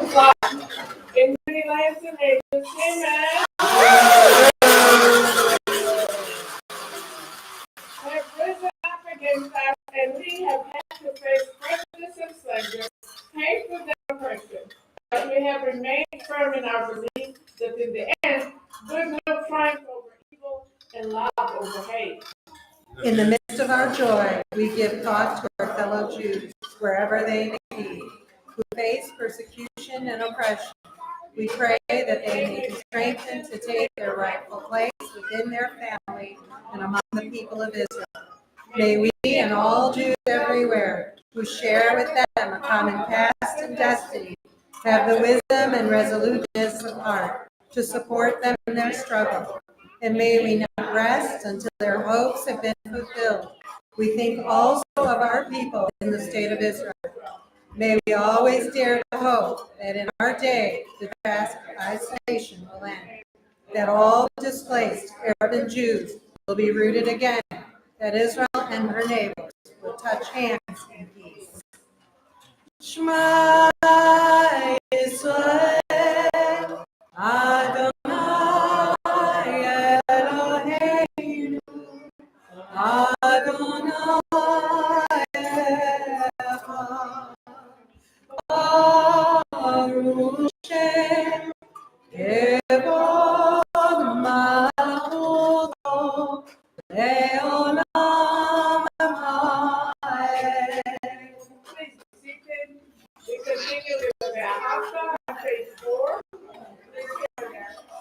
in many lands and ages. Amen. Have risen up against us, and we have had to face prejudice and slavery, hateful oppression. But we have remained firm in our belief that in the end, good will triumph over evil and love over hate. In the midst of our joy, we give thought to our fellow Jews, wherever they may be, who face persecution and oppression. We pray that they may be strengthened to take their rightful place within their family and among the people of Israel. May we and all Jews everywhere who share with them a common past and destiny have the wisdom and resoluteness of heart to support them in their struggle. And may we not rest until their hopes have been fulfilled. We think also of our people in the state of Israel. May we always dare to hope that in our day the task of isolation will end, that all displaced Arab and Jews will be rooted again, that Israel and her neighbors will touch hands in peace. Shema Yisrael, Adonai Eloheinu, Adonai Echad, Baruch Shem Kevod Malchuto Leolam Haed. Please be seated. We continue with the Haftarah on page 4.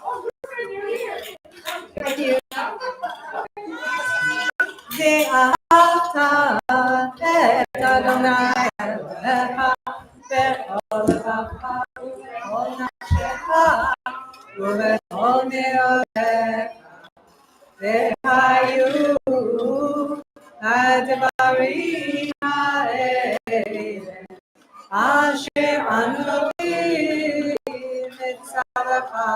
Oh, good, you're here. Thank you. Ve'ahavta et Adonai Elohecha be'ol levacha u'bechol nafshecha u'bechol me'odecha ve'hayu advarim ha'ele asher anochi mitzavacha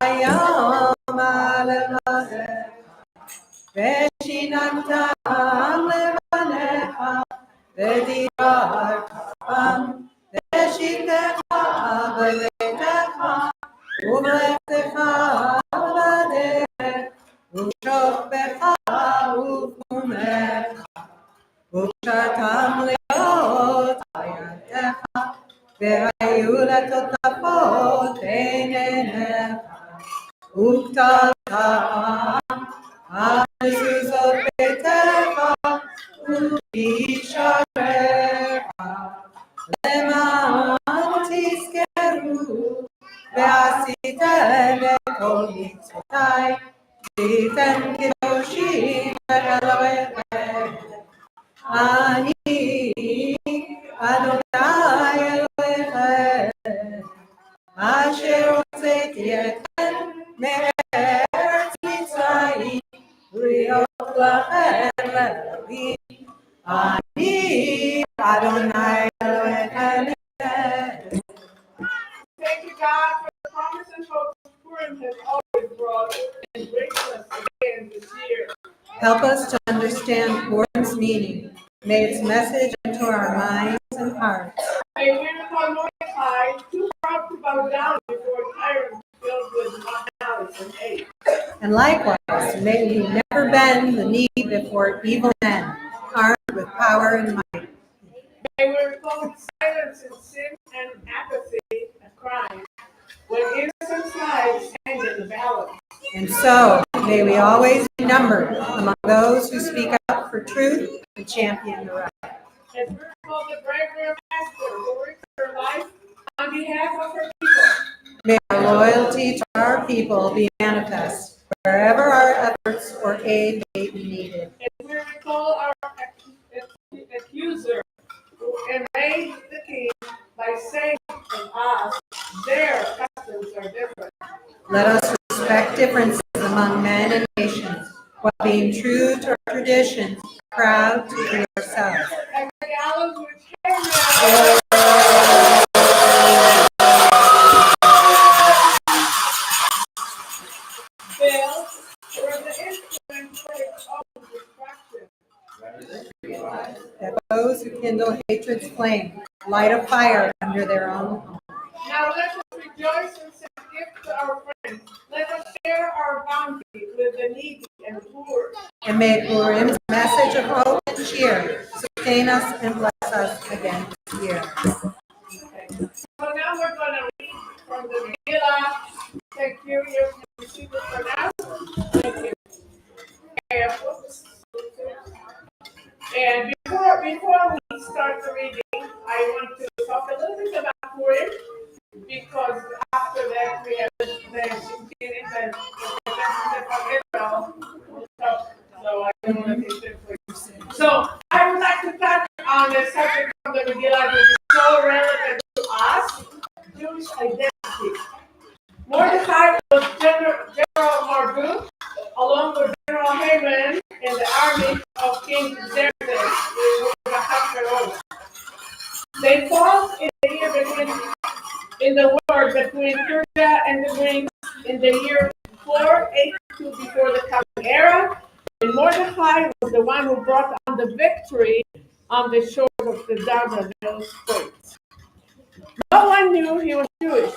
hayom alevadecha ושיננתם לבניך ודיברתם ושיתך בביתך ובלכתך בדרך ובשוכבך ובקומך ובשעתם להיות על ידך והיו לטוטפות בין עיניך וכתבת המזוזות ביתך ובשעריך למען תזכרו ועשיתם לכל מצוותיי והייתם קדושים לאלוהיכם. אני אדוני אלוהיכם אשר הוצאתי אתכם מארץ מצרים להיות לכם לאלוהים. אני אדוני אלוהיכם. Thank you, God, for the promise and hope Purim has always brought and brings us again this year. Help us to understand Purim's meaning. May its message enter our minds and hearts. May we recall Mordecai, too proud to bow down before a tyrant filled with malice and hate. And likewise, may we never bend the knee before evil men, armed with power and might. May we recall silence in sin and apathy and crime, when innocent lives hang in the balance. And so, may we always be numbered among those who speak up for truth and champion the right. As we recall the bravery of Esther, who risked her life on behalf of her people. May our loyalty to our people be manifest wherever our efforts or aid may be needed. As we recall our accuser, who enraged the king by saying of us, their customs are different. Let us respect differences among men and nations, while being true to our traditions, proud to be ourselves. And the gallows which hang built were the instruments for its own destruction. That those who kindle hatred's flame, light a fire under their own home. Now let us rejoice and send gifts to our friends. Let us share our bounty with the needy and poor. And may Purim's message of hope and cheer sustain us and bless us again this year. Okay. So now we're going to read from the Megillah. Thank you. You can receive it for now. Thank you. And before we start the reading, I want to talk a little bit about Purim, because after that we have the Shimkinim and the representative of Israel. So I don't want to take them for you. So I would like to touch on the subject of the Megillah that is so relevant to us, Jewish identity. Mordechai was General Marduk, along with General Haman in the army of King Xerxes. They fought in the year war between Persia and the Greeks in the year 482 before the Common Era, and Mordechai was the one who brought on the victory on the shores of the Adar Straits. No one knew he was Jewish.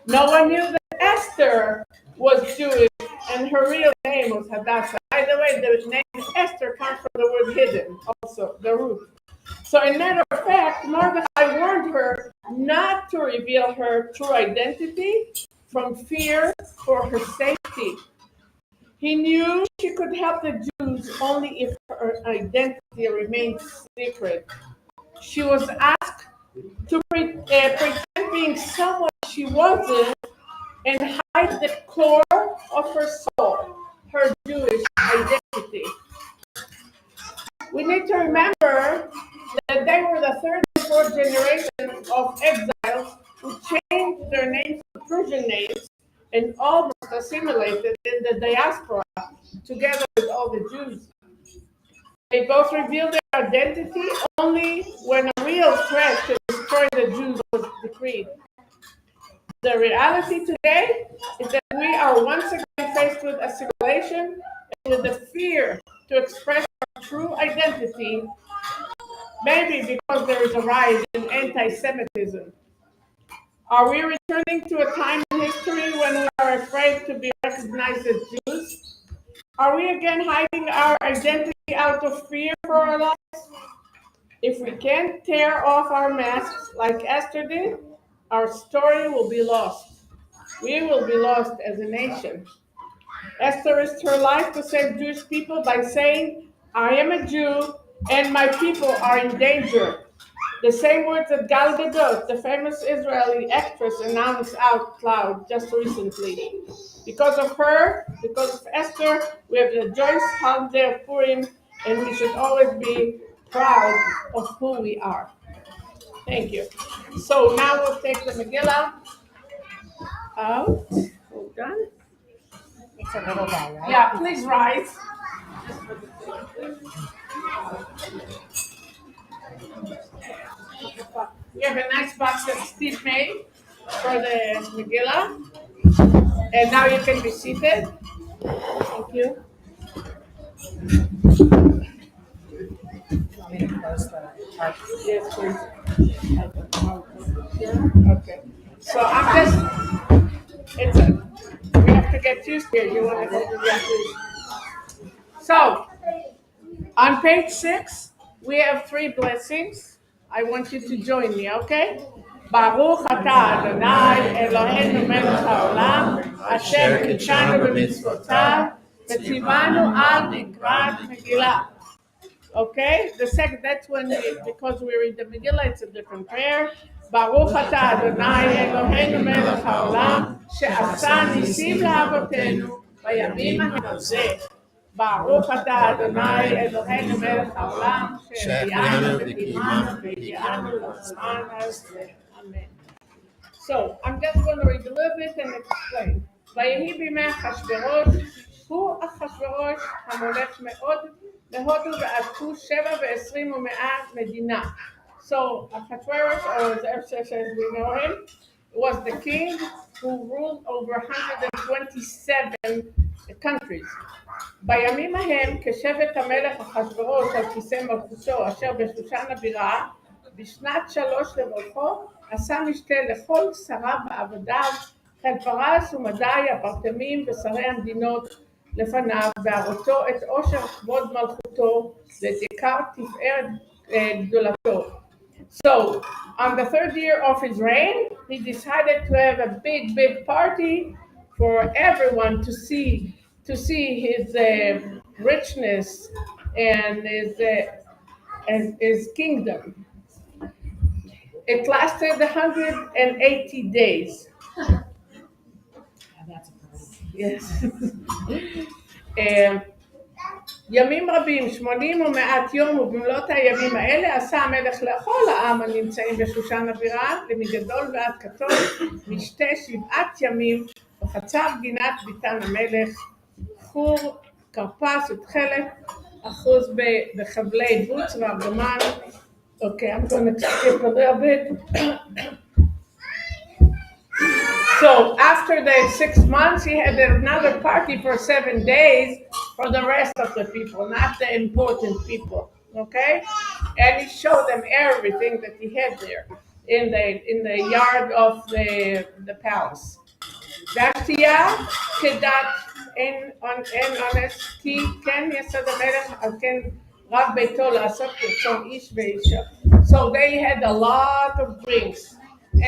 No one knew that Esther was Jewish, and her real name was Hadassah. By the way, the name Esther comes from the word hidden, also, the root. So, in matter of fact, Mordechai warned her not to reveal her true identity from fear for her safety. He knew she could help the Jews only if her identity remained secret. She was asked to pretend being someone she wasn't and hide the core of her soul, her Jewish identity. We need to remember that they were the third and fourth generation of exiles who changed their names to Persian names and almost assimilated in the diaspora together with all the Jews. They both revealed their identity only when a real threat to destroy the Jews was decreed. The reality today is that we are once again faced with assimilation and with the fear to express our true identity, maybe because there is a rise in anti-Semitism. Are we returning to a time in history when we are afraid to be recognized as Jews? Are we again hiding our identity out of fear for our lives? If we can't tear off our masks like Esther did, our story will be lost. We will be lost as a nation. Esther risked her life to save Jewish people by saying, "I am a Jew and my people are in danger." The same words that Gal Gadot, the famous Israeli actress, announced out loud just recently. Because of her, because of Esther, we have the joyous holiday of Purim, and we should always be proud of who we are. Thank you. So now we'll take the Megillah out. Hold on. It's a little guy, right? Yeah, please rise. We have a nice box that Steve made for the Megillah. And now you can be seated. Thank you. Want me to close the part? Yes, please. Okay. So I'm we have to get used here. You want to go to the So, on page 6, we have 3 blessings. I want you to join me, okay? Baruch atah Adonai Eloheinu melech haolam asher קידשנו במצוותיו וציוונו על מקראת מגילה. Okay, the second, that's when because we read the Megillah, it's a different prayer. Baruch atah Adonai Eloheinu melech haolam שעשה ניסים לאבותינו בימים ההם. ברוך אתה אדוני אלוהינו מלך העולם שהחיינו וקיימנו והגיענו לזמן הזה. Amen. So I'm just going to read a little bit and explain. ויהי בימי אחשוורוש, הוא אחשוורוש המולך מאוד להודו ועשו 27 מדינה. So Ahasuerus, or Xerxes as we know him, was the king who ruled over 127 countries. בימים ההם כשבט המלך אחשוורוש על כיסא מלכותו אשר בשושן הבירה, בשנת 3 למלכו עשה משתה לכל שריו ועבדיו, כלפרס ומדי הפרטמים ושרי המדינות לפניו, והראותו את עושר כבוד מלכותו ואת יקר תפארת גדולתו. So, on the 3rd year of his reign, he decided to have a big party for everyone to see his richness and his kingdom. It lasted 180 days. That's a party. Yes. ימים רבים, 80 ומעט יום, ובמלאת הימים האלה עשה המלך לכל העם הנמצאים בשושן הבירה, למגדול ועד קטון, משתה 7 ימים, וחצב גינת ביתן המלך, חור, כרפס ותכלת, אחוז בחבלי בוץ וארגמן. Okay, I'm going to skip a little bit. So after the 6 months, he had another party for 7 days for the rest of the people, not the important people. Okay, and he showed them everything that he had there in the yard of the palace. והשתייה כדת אין אונס, כי כן יסוד המלך על כן רב ביתו לעשות כרצון איש ואישה. So they had a lot of drinks.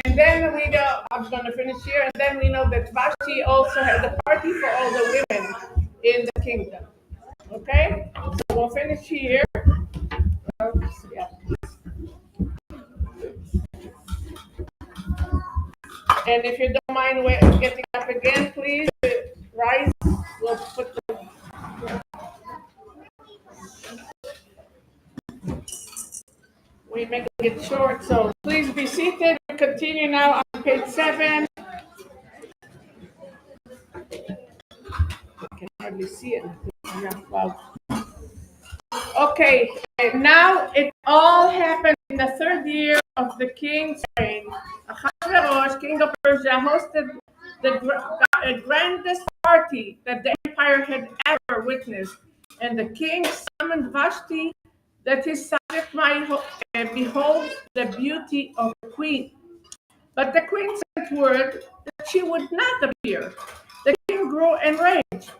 And then we go, I'm going to finish here, and then we know that Vashti also had a party for all the women in the kingdom. Okay? So we'll finish here. Yeah. And if you don't mind getting up again, please rise. We'll put the we make it short, so please be seated. We continue now on page 7. I can hardly see it. Yeah, well. Okay, now it all happened in the 3rd year of the king's reign. Ahasuerus, king of Persia, hosted the grandest party that the empire had ever witnessed, and the king summoned Vashti that his subject might behold the beauty of the queen. But the queen sent word that she would not appear. The king grew enraged.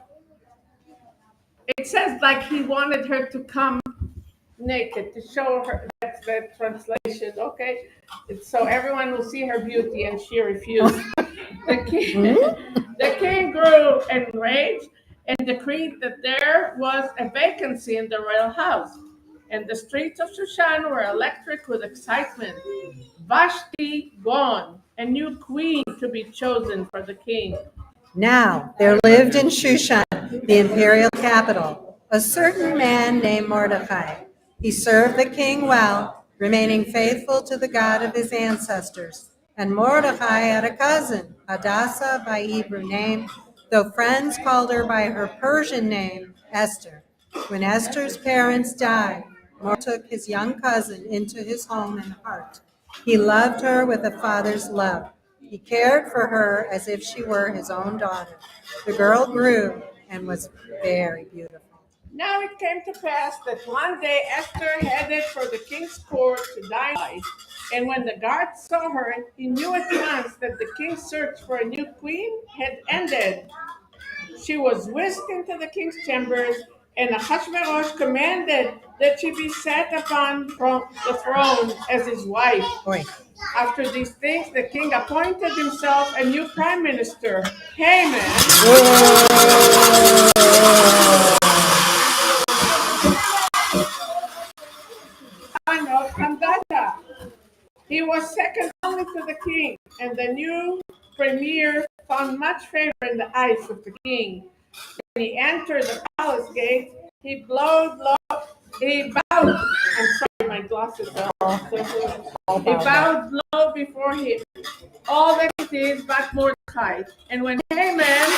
It says like he wanted her to come naked to show her. That's the translation. Okay, so everyone will see her beauty, and she refused. The king grew enraged and decreed that there was a vacancy in the royal house, and the streets of Shushan were electric with excitement. Vashti gone, a new queen to be chosen for the king. Now there lived in Shushan, the imperial capital, a certain man named Mordecai. He served the king well, remaining faithful to the God of his ancestors. And Mordecai had a cousin, Hadassah by Hebrew name, though friends called her by her Persian name, Esther. When Esther's parents died, Mordecai took his young cousin into his home and heart. He loved her with a father's love. He cared for her as if she were his own daughter. The girl grew and was very beautiful. Now it came to pass that one day Esther headed for the king's court to dine, and when the guards saw her, he knew at once that the king's search for a new queen had ended. She was whisked into the king's chambers, and Ahasuerus commanded that she be set upon the throne as his wife. Boy. After these things, the king appointed himself a new prime minister, Haman. Son of Hamdatha. He was second only to the king, and the new premier found much favor in the eyes of the king. When he entered the palace gate, he bowed low. I'm sorry, my glasses are off. He bowed low before him. All that it is but Mordecai. And when Haman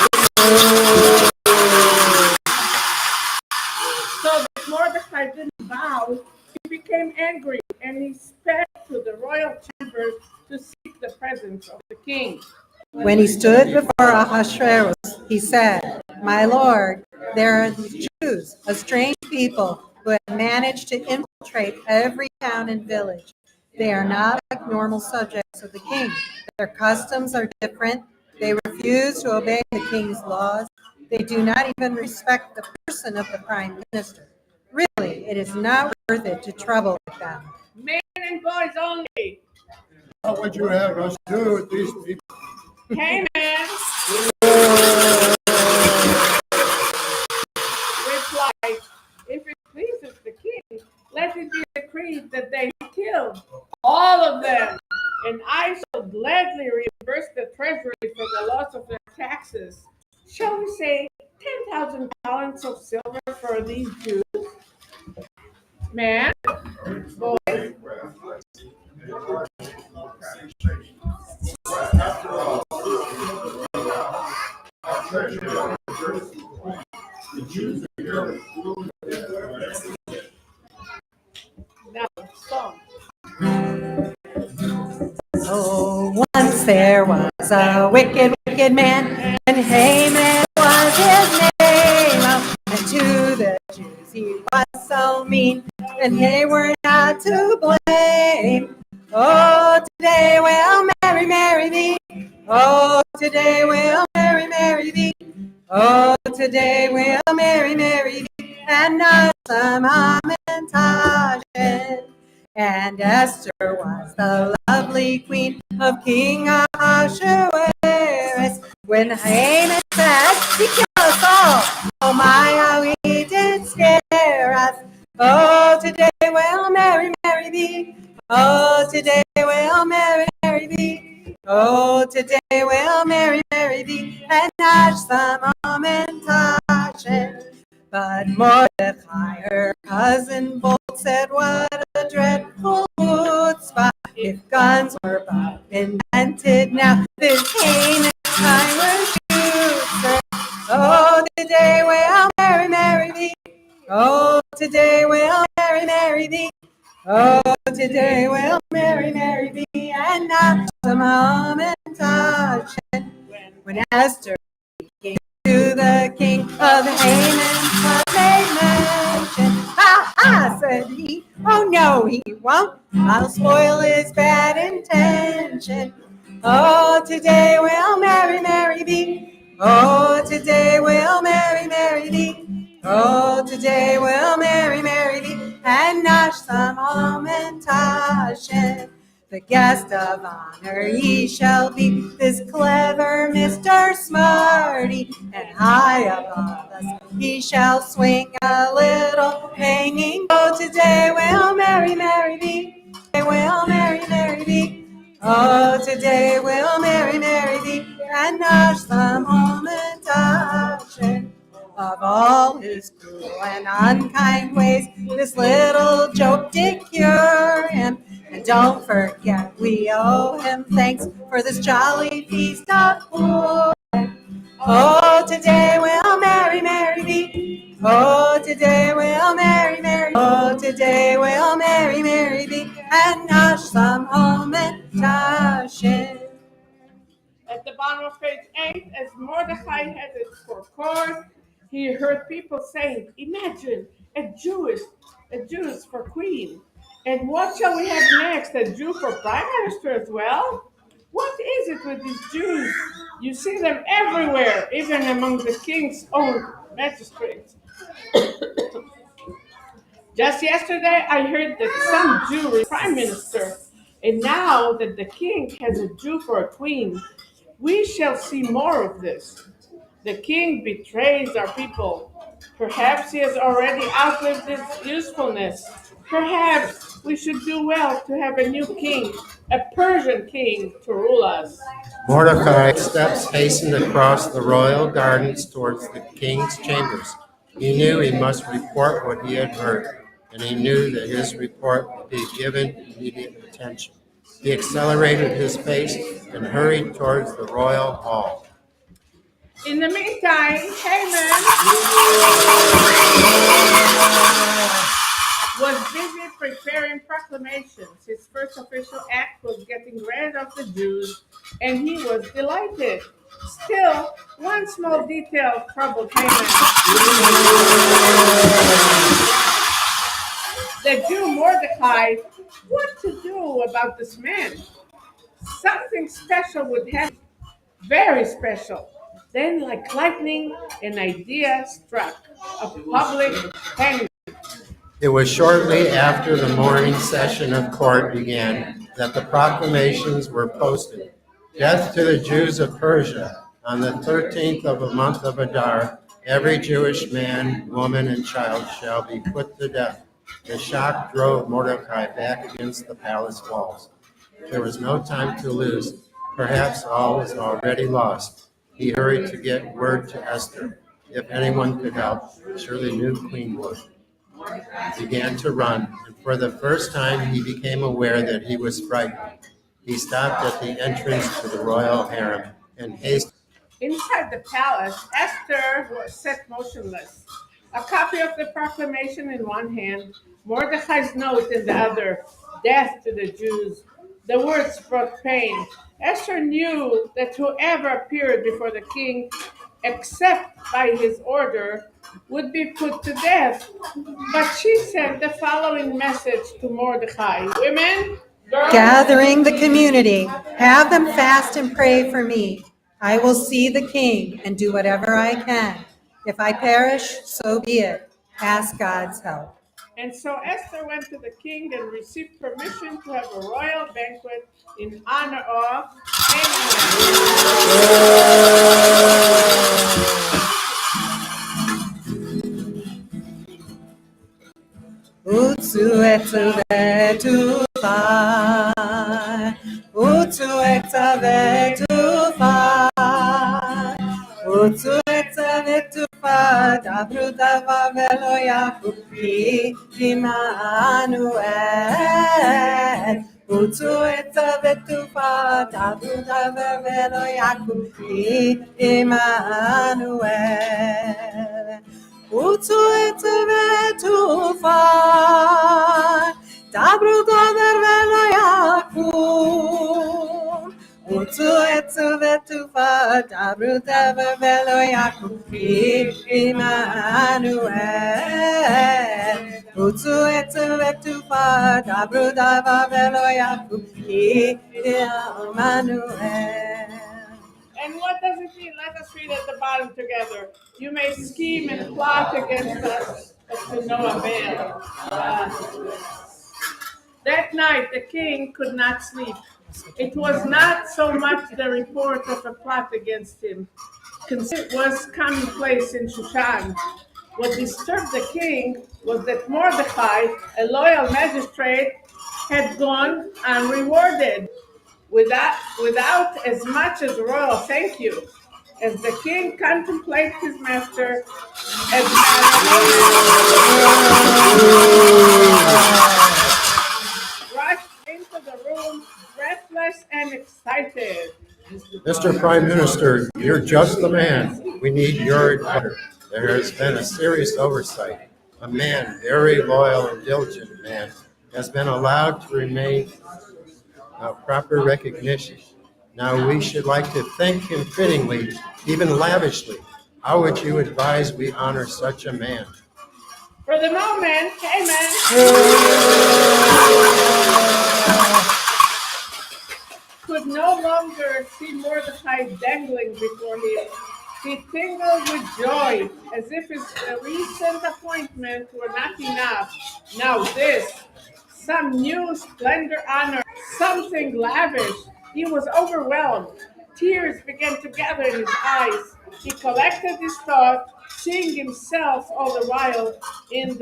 saw that Mordecai didn't bow, he became angry, and he sped to the royal chambers to seek the presence of the king. When he stood before Ahasuerus, he said, My Lord, there are these Jews, a strange people who have managed to infiltrate every town and village. They are not like normal subjects of the king. Their customs are different. They refuse to obey the king's laws. They do not even respect the person of the prime minister. Really, it is not worth it to trouble with them. Men and boys only. What would you have us do with these people? Haman replied, if it pleases the king, let it be decreed that they be killed, all of them, and I shall gladly reimburse the treasury for the loss of their taxes. Shall we say 10,000 talents of silver for these Jews? Man, boy, now some. Oh, once there was a wicked, wicked man, and Haman was his name. Oh, and to the Jews he was so mean, and they were not to blame. Oh, today we'll marry, marry thee. Oh, today we'll marry, marry thee. Oh, today we'll marry, marry thee, and not some lamentation. And Esther was the lovely queen of King Ahasuerus. When Haman said, he killed us all. Oh my, how he did scare us. Oh, today we'll marry, marry thee. Oh, today we'll marry, marry thee. Oh, today we'll marry, marry thee, and not some lamentation. But Mordecai, her cousin, bold said, what a dreadful chutzpah. If guns were but invented now, this Haman time were shooter. Oh, today we'll marry, marry thee. Oh, today we'll marry, marry thee. Oh, today we'll marry, marry thee, and not some lamentation. When Esther came to the king of Haman, made mention. Ha ha, said he. Oh no, he won't. I'll spoil his bad intention. Oh, today we'll marry, marry thee. Oh, today we'll marry, marry thee. Oh, today we'll marry, marry thee, and not some lamentation. The guest of honor he shall be, this clever Mr. Smarty, and high above us he shall swing a little hanging. Oh, today we'll marry, marry thee. Today we'll marry, marry thee. Oh, today we'll marry, marry thee, and not some lamentation. Of all his cruel and unkind ways, this little joke did cure him. And don't forget, we owe him thanks for this jolly feast of Purim. Oh, today we'll marry, marry thee. Oh, today we'll marry, marry. Oh, today we'll marry, marry thee, and not some lamentation. At the bottom of page 8, as Mordecai headed for court, he heard people saying, imagine a Jewish for queen. And what shall we have next? A Jew for prime minister as well? What is it with these Jews? You see them everywhere, even among the king's own magistrates. Just yesterday, I heard that some Jew is prime minister, and now that the king has a Jew for a queen, we shall see more of this. The king betrays our people. Perhaps he has already outlived his usefulness. Perhaps we should do well to have a new king, a Persian king, to rule us. Mordecai's steps hastened across the royal gardens towards the king's chambers. He knew he must report what he had heard, and he knew that his report would be given immediate attention. He accelerated his pace and hurried towards the royal hall. In the meantime, Haman was busy preparing proclamations. His first official act was getting rid of the Jews, and he was delighted. Still, One small detail troubled Haman. The Jew Mordecai, what to do about this man? Something special would happen, very special. Then, like lightning, an idea struck: a public hanging. It was shortly after the morning session of court began that the proclamations were posted. Death to the Jews of Persia. On the 13th of the month of Adar, every Jewish man, woman, and child shall be put to death. The shock drove Mordecai back against the palace walls. There was no time to lose. Perhaps all was already lost. He hurried to get word to Esther. If anyone could help, surely knew Queen would. Began to run, and for the first time he became aware that he was frightened. He stopped at the entrance to the royal harem and hastened. Inside the palace, Esther was set motionless, a copy of the proclamation in one hand, Mordecai's note in the other, death to the Jews. The words brought pain. Esther knew that whoever appeared before the king, except by his order, would be put to death. But she sent the following message to Mordecai: Women, girls, Gathering the community, have them fast and pray for me. I will see the king and do whatever I can. If I perish, so be it. Ask God's help. and so Esther went to the king and received permission to have a royal banquet in honor of Utsu etsu vetu fai. Utsu etsa vetu fai. Utsu etsa vetu fai. Dabru dava velo yakupi Immanuel. Utsu etsa vetu fai. Dabru dava velo yakupi Immanuel. Utsu etsu vetu fai, dabru dover velo yakum. Utsu etsu vetu fai, dabru dover velo yakum. Immanuel. Utsu etsu vetu fai, dabru dover velo yakum. Immanuel. And what does it mean? Let us read at the bottom together. You may scheme and plot against us, but to no avail. That night the king could not sleep. It was not so much the report of a plot against him. It was commonplace in Shushan. What disturbed the king was that Mordecai, a loyal magistrate, had gone unrewarded, without as much as a royal thank you. As the king contemplated his master as rushed into the room, breathless and excited. Mr. Prime Minister, you're just the man. We need your advice. There has been a serious oversight. A man, very loyal and diligent man, has been allowed to remain without proper recognition. Now we should like to thank him fittingly, even lavishly. How would you advise we honor such a man? For the moment, amen, could no longer see Mordecai dangling before him. He tingled with joy, as if his recent appointment were not enough. Now this, some new splendor, honor, something lavish. He was overwhelmed. Tears began to gather in his eyes. He collected his thought, seeing himself all the while in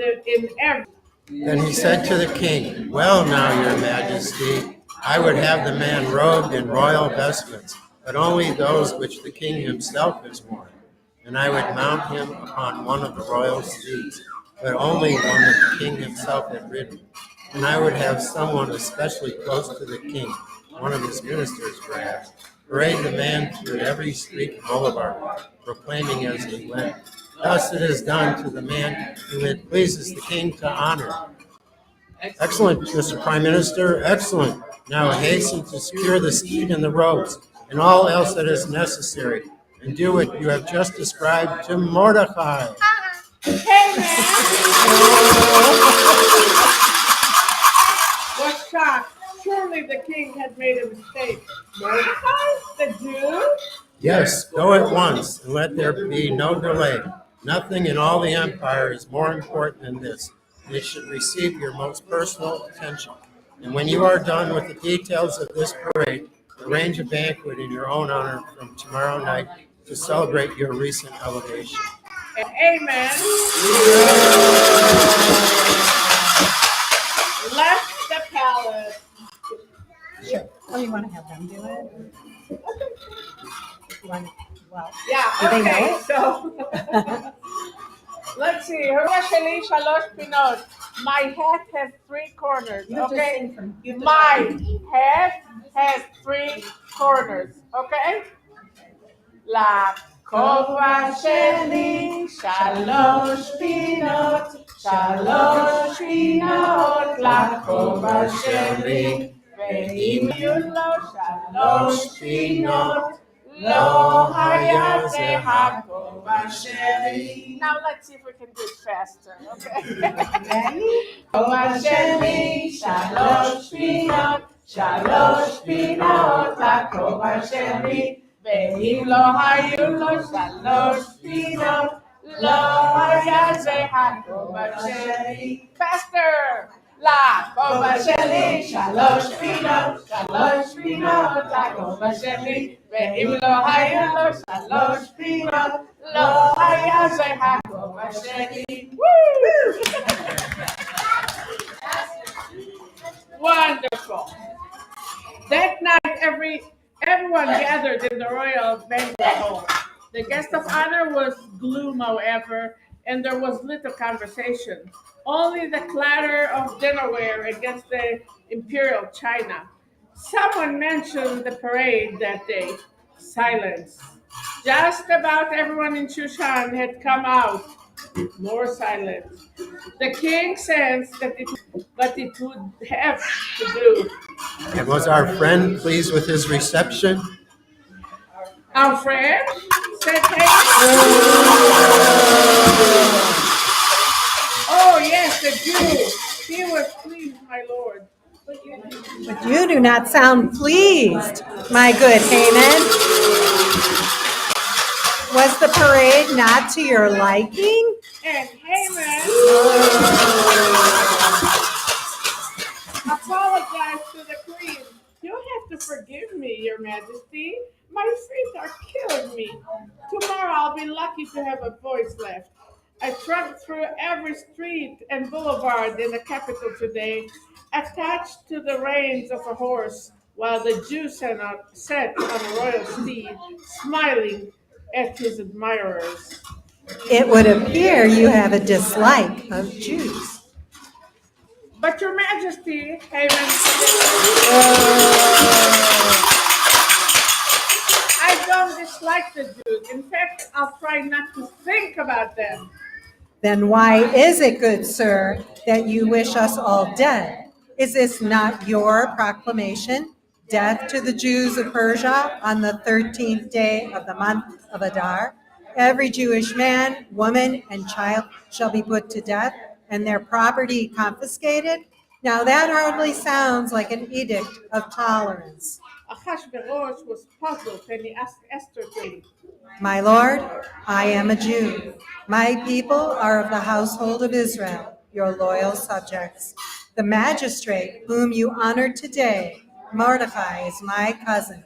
every. Then he said to the king, "Well now, your majesty, I would have the man robed in royal vestments, but only those which the king himself has worn. And I would mount him upon one of the royal steeds, but only one that the king himself had ridden. And I would have someone especially close to the king, one of his ministers perhaps, parade the man through every street and boulevard, proclaiming as he went, 'Thus it is done to the man whom it pleases the king to honor.'" Excellent, Mr. Prime Minister, excellent. Now hasten to secure the steed and the robes, and all else that is necessary. and do what you have just described to Mordecai. Haman was shocked. Surely the king had made a mistake. Mordecai, the Jew? Yes, go at once, and let there be no delay. Nothing in all the empire is more important than this. It should receive your most personal attention. And when you are done with the details of this parade, arrange a banquet in your own honor from tomorrow night to celebrate your recent elevation. And Haman left the palace. Sure. Oh, you want to have them do it? You want, well, Yeah, Do they okay, know so let's see. Sheli Shalosh Pinot. My head has three corners. you have to Okay. sing from. You have to My head has three corners. Okay? La kova sheli shalosh pinot, la kova sheli, ve'im yulo shalosh pinot, lo haya ze hakova sheli. Now let's see if we can do it faster, okay? Kova sheli shalosh pinot, la kova sheli. ואם לא היו לו שלוש פינות, לא היה זה הכובע שלי. Faster! לכובע שלי שלוש פינות, לכובע שלי. ואם לא היו לו שלוש פינות, לא היה זה הכובע שלי. Wonderful. That night, everyone gathered in the royal banquet hall. The guest of honor was gloom, however, and there was little conversation. Only the clatter of dinnerware against the imperial china. Someone mentioned the parade that day. Silence. Just about everyone in Shushan had come out. More silence. The king sensed that it would have to do. And was our friend pleased with his reception? Our friend said, hey. Oh, yes, the Jew. He was pleased, my lord. But you do not sound pleased, my good Haman. Was the parade not to your liking? And Haman apologized to the queen. You have to forgive me, your majesty. My feet are killing me. Tomorrow I'll be lucky to have a voice left. I tramped through every street and boulevard in the capital today, attached to the reins of a horse, while the Jew sat on a royal steed, smiling at his admirers. It would appear you have a dislike of Jews. But your majesty, Haman, I don't dislike the Jews. In fact, I'll try not to think about them. Then why is it, good sir, that you wish us all dead? Is this not your proclamation? Death to the Jews of Persia on the 13th day of the month of Adar. Every Jewish man, woman, and child shall be put to death, and their property confiscated. Now that hardly sounds like an edict of tolerance. Achashverosh was puzzled and he asked Esther to. My lord, I am a Jew. My people are of the household of Israel, your loyal subjects. The magistrate whom you honored today, Mordecai, is my cousin.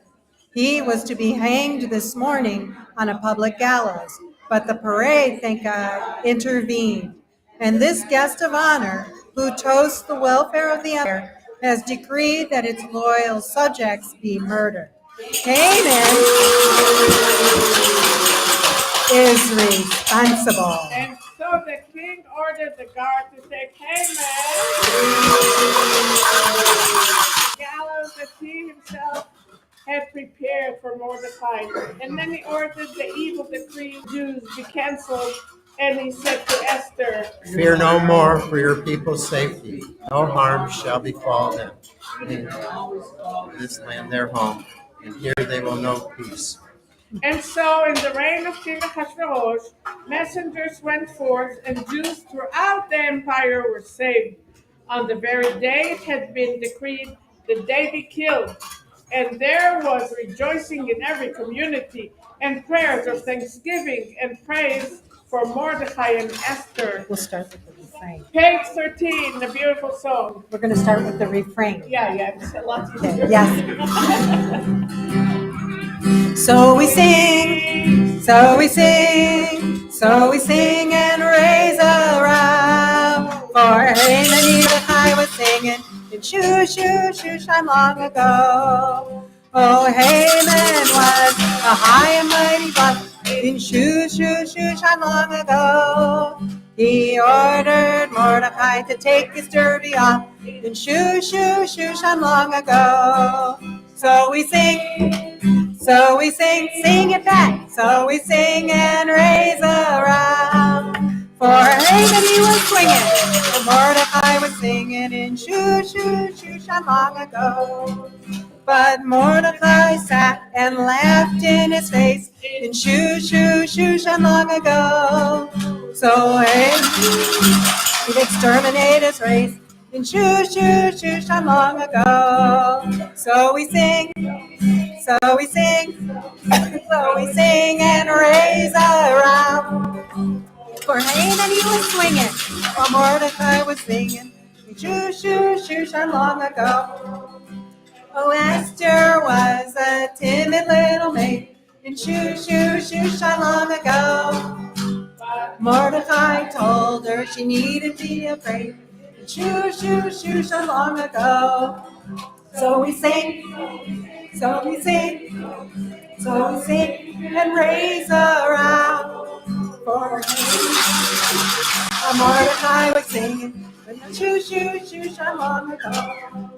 He was to be hanged this morning on a public gallows, but the parade, thank God, intervened. And this guest of honor, who toasts the welfare of the empire, has decreed that its loyal subjects be murdered. Haman is responsible. And so the king ordered the guard to take Haman, gallows that he himself had prepared for Mordecai. And then he ordered the evil decree of Jews be canceled. And he said to Esther, Fear no more for your people's safety. No harm shall befall them. In this land their home, and here they will know peace. And so, in the reign of King Ahasuerus, messengers went forth, and Jews throughout the empire were saved. On the very day it had been decreed that they be killed. And there was rejoicing in every community, and prayers of thanksgiving and praise for Mordecai and Esther. We'll start with the refrain. Page 13, the beautiful song. We're going to start with the refrain. Yeah, it's a lot easier. Yes. So we sing, so we sing, so we sing and raise around. For Haman Mordecai was singing in Shushan long ago. Oh, Haman was a high and mighty boss in Shushan long ago. He ordered Mordecai to take his derby off in Shushan long ago. So we sing, sing it back. So we sing and raise around. For Haman he was swinging, and Mordecai was singing in Shushan long ago. But Mordecai sat and laughed in his face in Shushan long ago. So he'd exterminate his race in Shushan long ago. So we sing, so we sing, so we sing and raise around. For Haman he was swinging, while Mordecai was singing in Shushan long ago. Oh, Esther was a timid little maid in Shushan long ago. Mordecai told her she needn't be afraid in Shushan long ago. So we sing, so we sing, so we sing and raise around. For Mordecai was singing in Shushan long ago.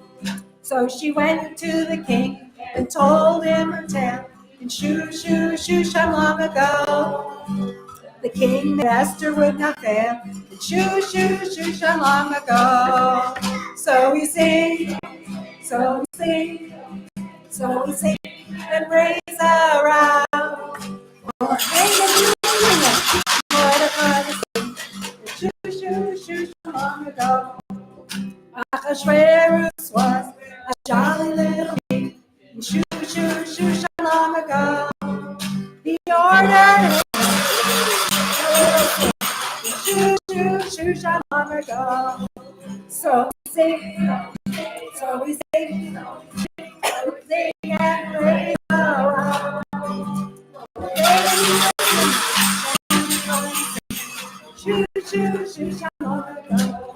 So she went to the king and told him her tale in Shushan long ago. The king that Esther would not fail in Shushan long ago. So we sing, so we sing, so we sing and raise around. For Haman Mordecai was singing in Shushan long ago. Ahasuerus was a jolly little king in Shushan long ago. He ordered Shushan long ago. So we sing, so we sing, so we sing and raise around. Shushan long ago.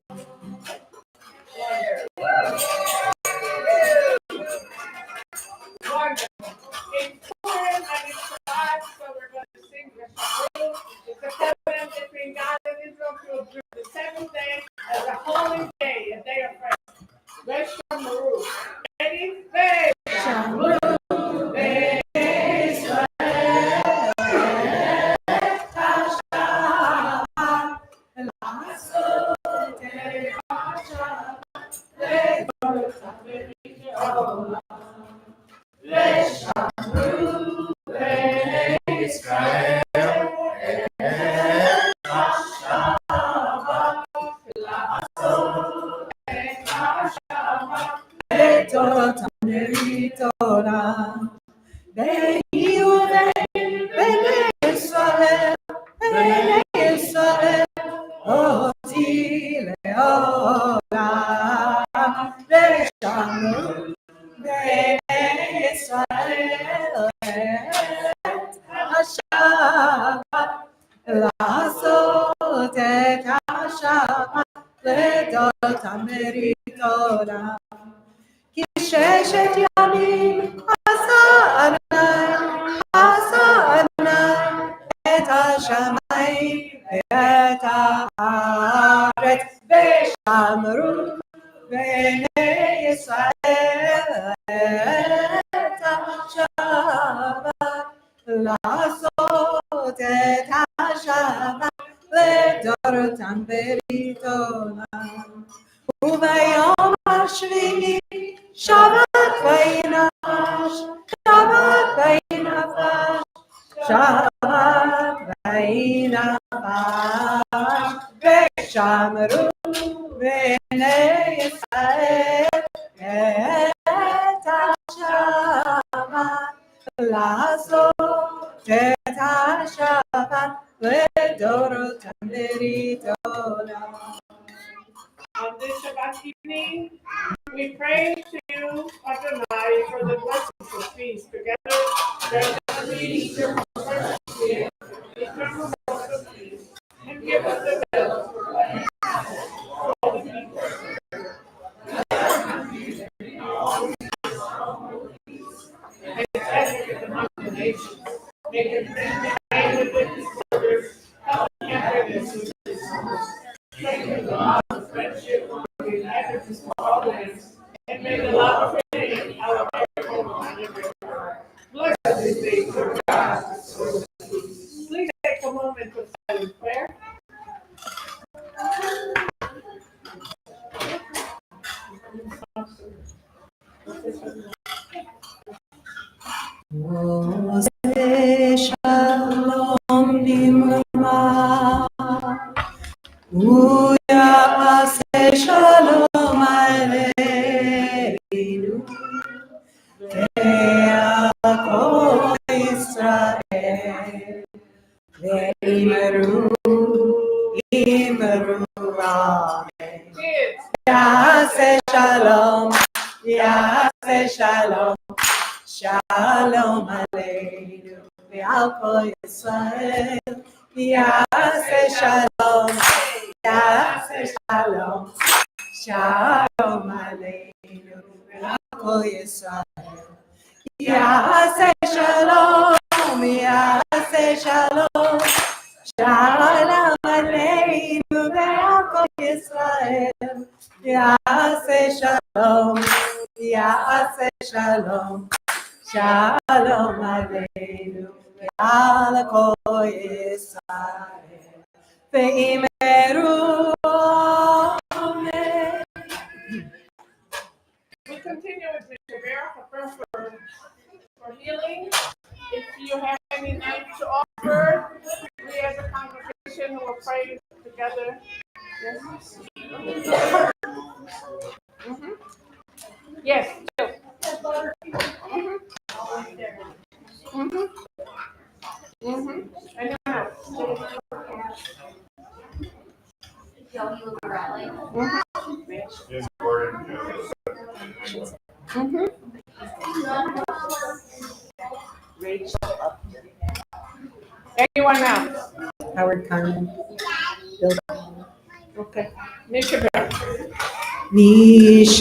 In Purim, and it's Shabbat, so we're going to sing Reshamu. It's a covenant between God and Israel to observe the seventh day as a holy day, a day of rest. Reshamu. Ready? Reshamu. ששת ימים עשה אדוני את השמיים ואת הארץ ושמרו בני ישראל את השבת לעשות את השבת לדורותם ברית עולם וביום השביעי שבת וינפש Shabbat v'inachash v'shamru b'nei Yisrael et ha-Shabbat לעשות את השבת לדורותם לדורות. On this Shabbat evening, we pray to you, Adonai, for the blessings of peace. Together, grant us peace, your perfect peace, eternal source of peace, and give us the best for life. All the people. And establish the nations. Make it stand with the disorders, help cancer this. Strengthen the love of friendship, the inhabitants of all lands, and may the love of faith our every home and every heart. Bless this day for God. Please take a moment of silent prayer. Shalom Nimrama Uyase Shalom Aleinu Ve'akol Israel Ve'imeru Imeru Amen Yase Shalom Yase Shalom Shalom Aleinu Ve'al Kol Yisrael Yaseh Shalom Yaseh Shalom Shalom Aleinu Ve'al Kol Yisrael Yaseh Shalom Yaseh Shalom Shalom Aleinu Ve'al Kol Yisrael Yaseh Shalom Yaseh Shalom Shalom Aleinu Ve'al Kol Yisrael Ve'imeru Amen. We continue with Mr. Bear, a prayer for healing. If you have any nights to offer, we as a congregation will pray together. Yes. Mm-hmm. Yes. Mm-hmm. Mm-hmm. Mm-hmm. Anyone else? Mm-hmm. Anyone else? Howard Carmen. Okay. Mr. Bear. Nishebera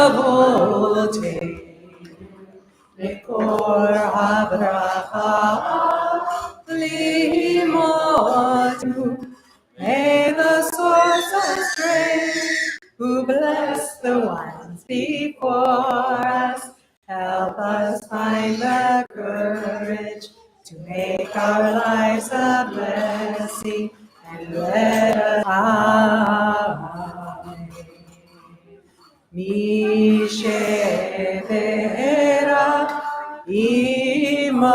avote Mekor habracha limotu May the source of strength who bless the ones before us help us find the courage to make our lives a blessing and let us Amen. Mishevera imotenu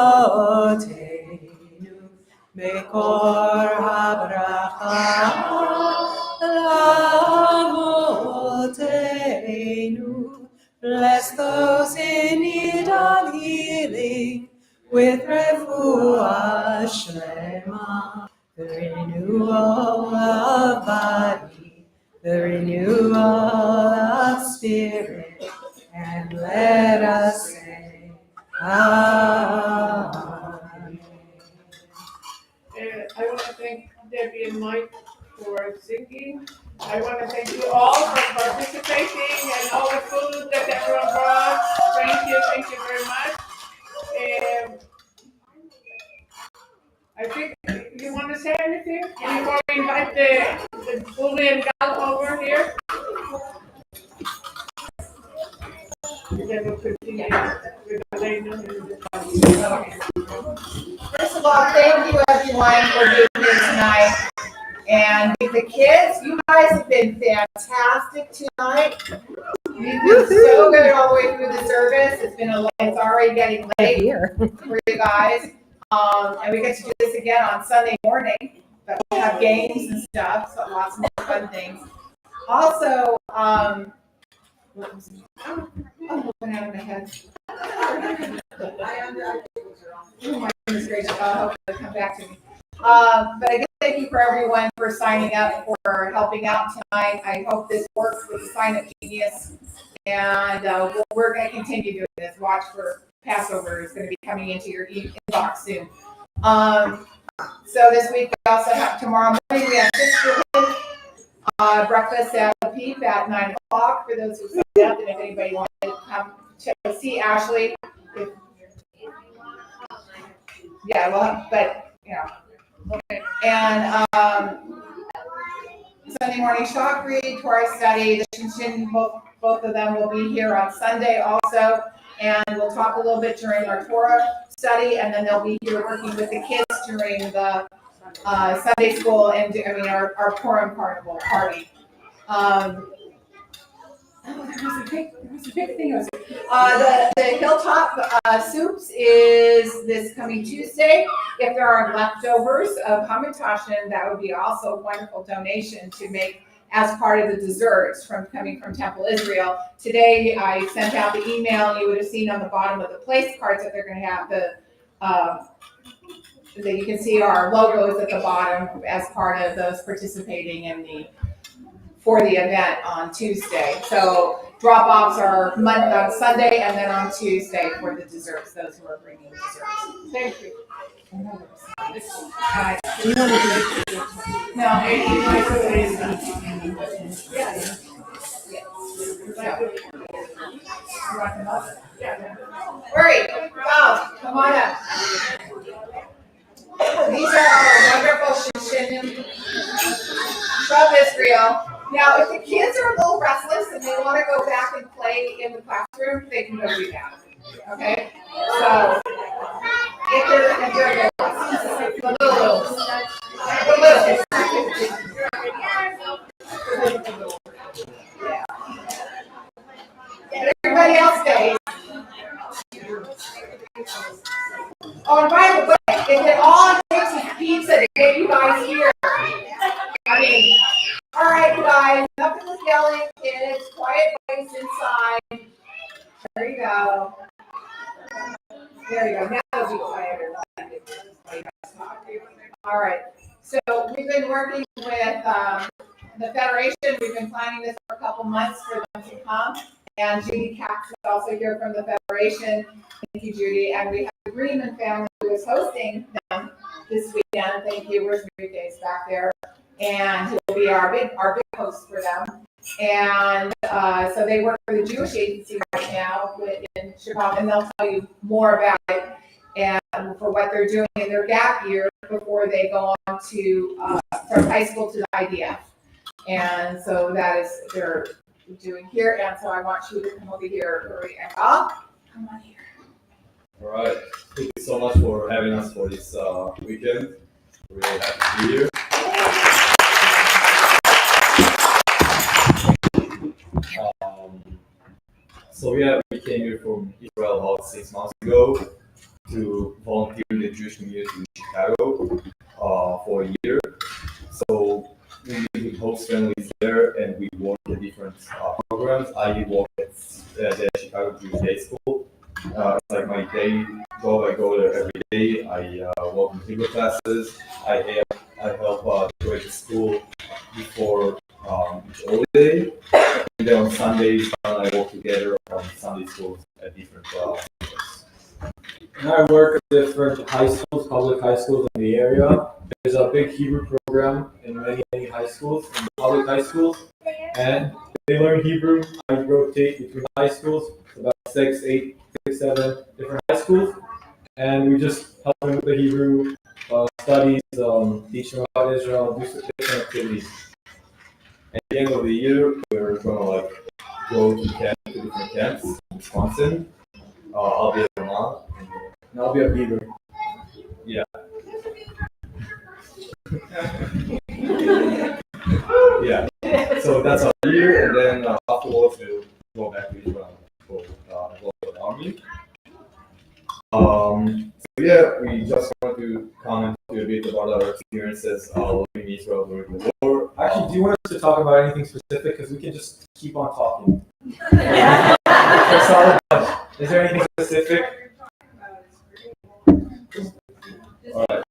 Mekor habracha lavotenu Bless those in need of healing with refuah shlema, the renewal of body, the renewal of spirit, and let us say, Amen. I want to thank Debbie and Mike for singing. I want to thank you all for participating and all the food that everyone brought. Thank you very much. And I think you want to say anything before we invite the Uli and Gal over here? Then we'll continue with Elena. First of all, thank you everyone for being here tonight. And the kids, you guys have been fantastic tonight. You've been so good all the way through the service. It's already getting late Here. for you guys. And we get to do this again on Sunday morning, but we'll have games and stuff, so lots of more fun things. Also, what went out of my head? Oh my goodness gracious, I hope it'll come back to me. But again, thank you for everyone for signing up, for helping out tonight. I hope this works with the Sign Up Genius. And we're going to continue doing this. Watch for Passover is going to be coming into your inbox soon. So this week we also have tomorrow morning we have sisterhood breakfast at the Peep at 9 o'clock for those who signed up, and if anybody wanted to come to see Ashley. Yeah, well, but okay. And Sunday morning shock read, Torah study. The Shinshin, both of them will be here on Sunday also, and we'll talk a little bit during our Torah study, and then they'll be here working with the kids during the Sunday school and our Purim carnival party. There was a big thing. The Hilltop Soups is this coming Tuesday. If there are leftovers of Hamantashen, that would be also a wonderful donation to make as part of the desserts coming from Temple Israel. Today, I sent out the email. You would have seen on the bottom of the place cards that they're going to have that you can see our logos at the bottom as part of those participating for the event on Tuesday. So drop-offs are on Sunday and then on Tuesday for the desserts, those who are bringing desserts. Thank you. No, Hurry, Bob, come on up. These are our wonderful Shishinim from Israel. Now, if the kids are a little restless and they want to go back and play in the classroom, they can go do that. Okay? So, if they're yeah. Everybody else stays. Oh, and by the way, if it all takes is pizza to get you guys here, all right, guys, nothing was yelling, kids, quiet place inside. There you go. There you go. Now it'll be quieter. All right. So we've been working with the Federation. We've been planning this for a couple months for them to come. And Judy Katz is also here from the Federation. Thank you, Judy. And we have the Greenman family who is hosting them this weekend. Thank you. Where's Enrique's back there? And he will be our big host for them. And so they work for the Jewish Agency right now in Chicago, and they'll tell you more about it and for what they're doing in their gap year before they go on to from high school to the IDF. And so that is they're doing here. And so I want you to come over here, and come on here. All right. Thank you so much for having us for this weekend. We're really happy to be here. So we came here from Israel about 6 months ago to volunteer in the Jewish community in Chicago for a year. So we host families there and we work at different programs. I work at the Chicago Jewish Day School. It's like my day job. I go there every day. I work in Hebrew classes. I help decorate the school before each holiday. And then on Sundays, I work together on Sunday schools at different schools. And I work at different high schools, public high schools in the area. There's a big Hebrew program in many high schools, in public high schools. And they learn Hebrew. I rotate between high schools, about 6, 7 different high schools. And we just help them with the Hebrew studies, teach them about Israel, do some different activities. At the end of the year, we're gonna go to different camps in Wisconsin. I'll be at Vermont, and I'll be at Beaver. Yeah. Yeah. So that's our year, and then afterwards we'll go back to Israel for So yeah, we just want to comment a little bit about our experiences living in Israel during the war. Actually, do you want us to talk about anything specific? Because we can just keep on talking. Is there anything specific? All right.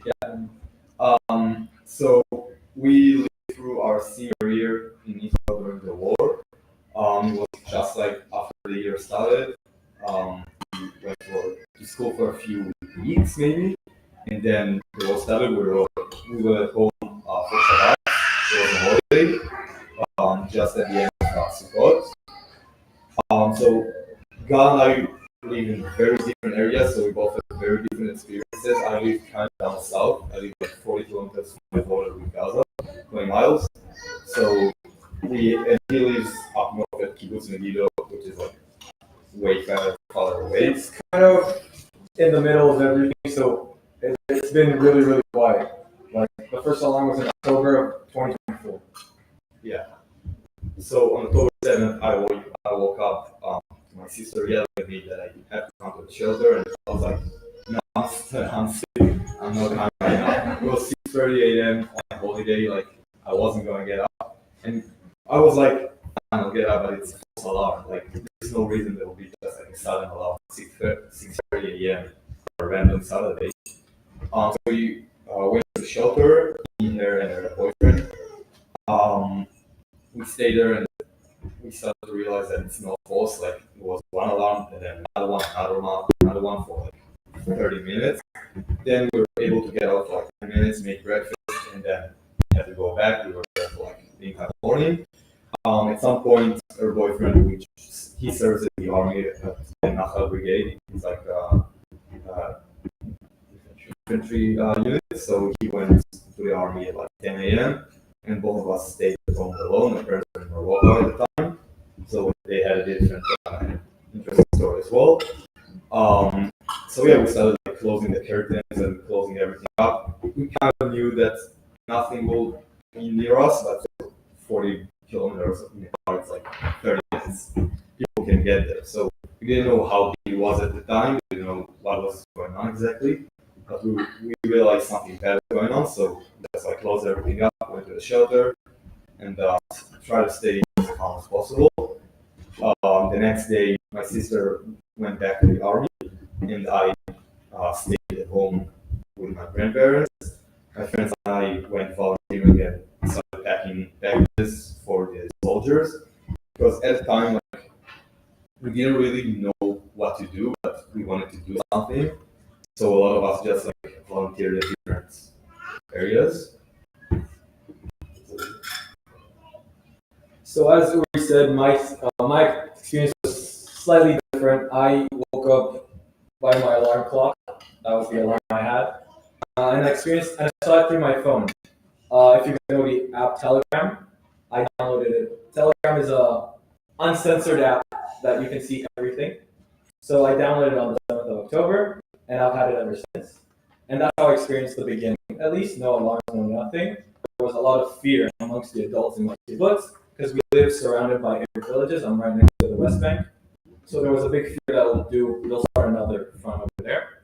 Yeah. So we lived through our senior year in Israel during the war. It was just like after the year started. We went to school for a few weeks maybe, and then the war started. We were at home for Shabbat. It was a holiday, just at the end of Sukkot. So Gal and I live in very different areas, so we both have very different experiences. I live kind of down south. I live like 40 kilometers from the border with Gaza, 20 miles. So and he lives up north at Kibbutz Megiddo, which is like way farther away. It's kind of in the middle of everything, so it's been really, really quiet. Like the first alarm was in October of 2024. Yeah. So on October 7th, I woke up. My sister yelled at me that I had to come to the shelter, and I was like, "No, I'm sick. I'm not coming right now." It was 6:30 a.m. on a holiday. Like I wasn't going to get up, and I was like, "I'll get up," but it's a false alarm. Like there's no reason there will be just like a sudden alarm at 6:30 a.m. for a random Saturday. So we went to the shelter, me, her, and her boyfriend. We stayed there, and we started to realize that it's not false. Like it was one alarm, and then another one for like 30 minutes. Then we were able to get out for like 10 minutes, make breakfast, and then we had to go back. We were there for like the entire morning. At some point, her boyfriend, which he serves in the army at the Nachal Brigade, he's like infantry unit. So he went to the army at like 10 a.m. and both of us stayed at home alone. My parents were in Morocco at the time, so they had a different interesting story as well. So yeah, we started like closing the curtains and closing everything up. We kind of knew that nothing will be near us, but 40 kilometers in the car, it's like 30 minutes. People can get there. So we didn't know how big it was at the time. We didn't know what was going on exactly. But we realized something bad was going on, so that's why I closed everything up, went to the shelter, and tried to stay as calm as possible. The next day, my sister went back to the army, and I stayed at home with my grandparents. My friends and I went volunteering and started packing packages for the soldiers, because at the time, like, we didn't really know what to do, but we wanted to do something. So a lot of us just like volunteered at different areas. So as we said, my experience was slightly different. I woke up by my alarm clock. That was the alarm I had, and I saw it through my phone. If you know the app Telegram, I downloaded it. Telegram is a uncensored app that you can see everything. So I downloaded it on the 7th of October, and I've had it ever since. And that's how I experienced the beginning. At least no alarms, no nothing. There was a lot of fear amongst the adults in my kibbutz because we live surrounded by Arab villages. I'm right next to the West Bank, so there was a big fear that they'll start another front over there.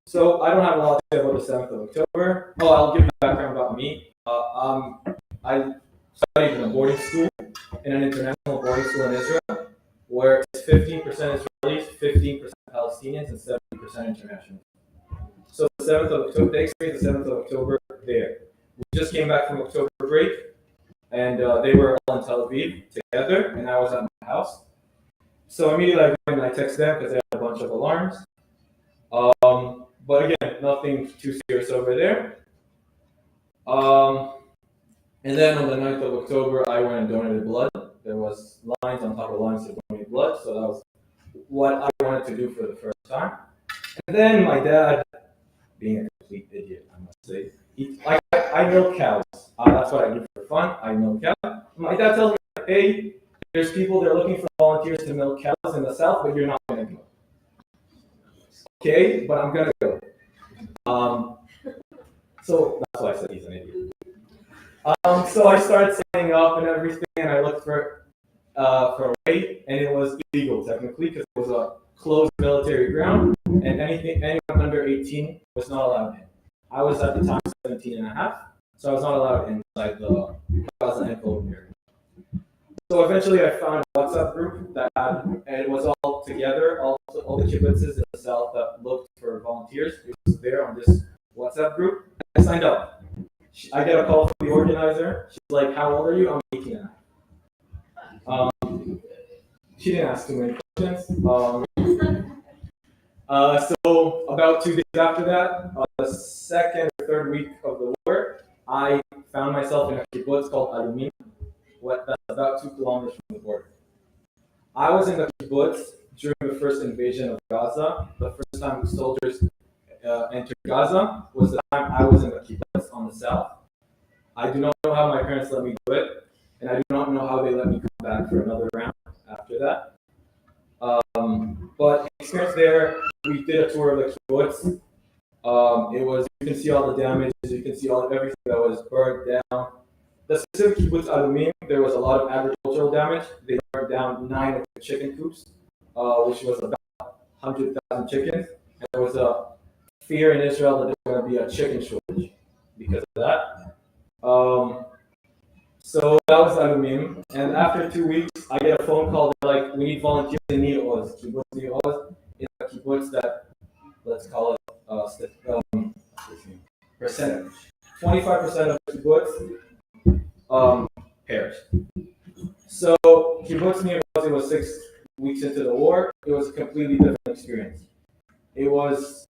So I don't have a lot to say about the 7th of October. Oh, I'll give you background about me. I studied in a boarding school, in an international boarding school in Israel, where it's 15% Israelis, 15% Palestinians, and 70% international. So the 7th of October, they experienced the 7th of October there. We just came back from October break, and they were all in Tel Aviv together, and I was at my house. So immediately I went and I texted them because they had a bunch of alarms. But again, nothing too serious over there. And then on the 9th of October, I went and donated blood. There was lines on top of lines to donate blood, so that was what I wanted to do for the first time. And then my dad, being a complete idiot, I must say, I milk cows. That's what I do for fun. I milk cows. My dad tells me, hey, there's people that are looking for volunteers to milk cows in the south, but you're not going to go. Okay, but I'm going to go. So that's why I said he's an idiot. So I started signing up and everything, and I looked for for away, and it was illegal technically because it was a closed military ground, and anyone under 18 was not allowed in. I was at the time 17 and a half, so I was not allowed inside the Gaza enclosed area. So eventually I found a WhatsApp group that had, and it was all together, all the kibbutzes in the south that looked for volunteers. It was there on this WhatsApp group. I signed up. I get a call from the organizer. She's like, "How old are you?" I'm 18 and a half. She didn't ask too many questions. So about 2 days after that, the second or third week of the war, I found myself in a kibbutz called Adumim, that's about 2 kilometers from the border. I was in the kibbutz during the first invasion of Gaza. The first time soldiers entered Gaza was the time I was in the kibbutz on the south. I do not know how my parents let me do it, and I do not know how they let me come back for another round after that. But experience there, we did a tour of the kibbutz. You can see all the damages, you can see everything that was burned down. The specific kibbutz Adumim, there was a lot of agricultural damage. They burned down 9 of the chicken coops, which was about 100,000 chickens. And there was a fear in Israel that there's going to be a chicken shortage because of that. So that was Adumim. And after 2 weeks, I get a phone call. They're like, "We need volunteers in Nir Oz." Kibbutz Nir Oz is a kibbutz that, let's call it, percentage. 25% of the kibbutz perished. So kibbutz Nir Oz, it was 6 weeks into the war. It was a completely different experience. It was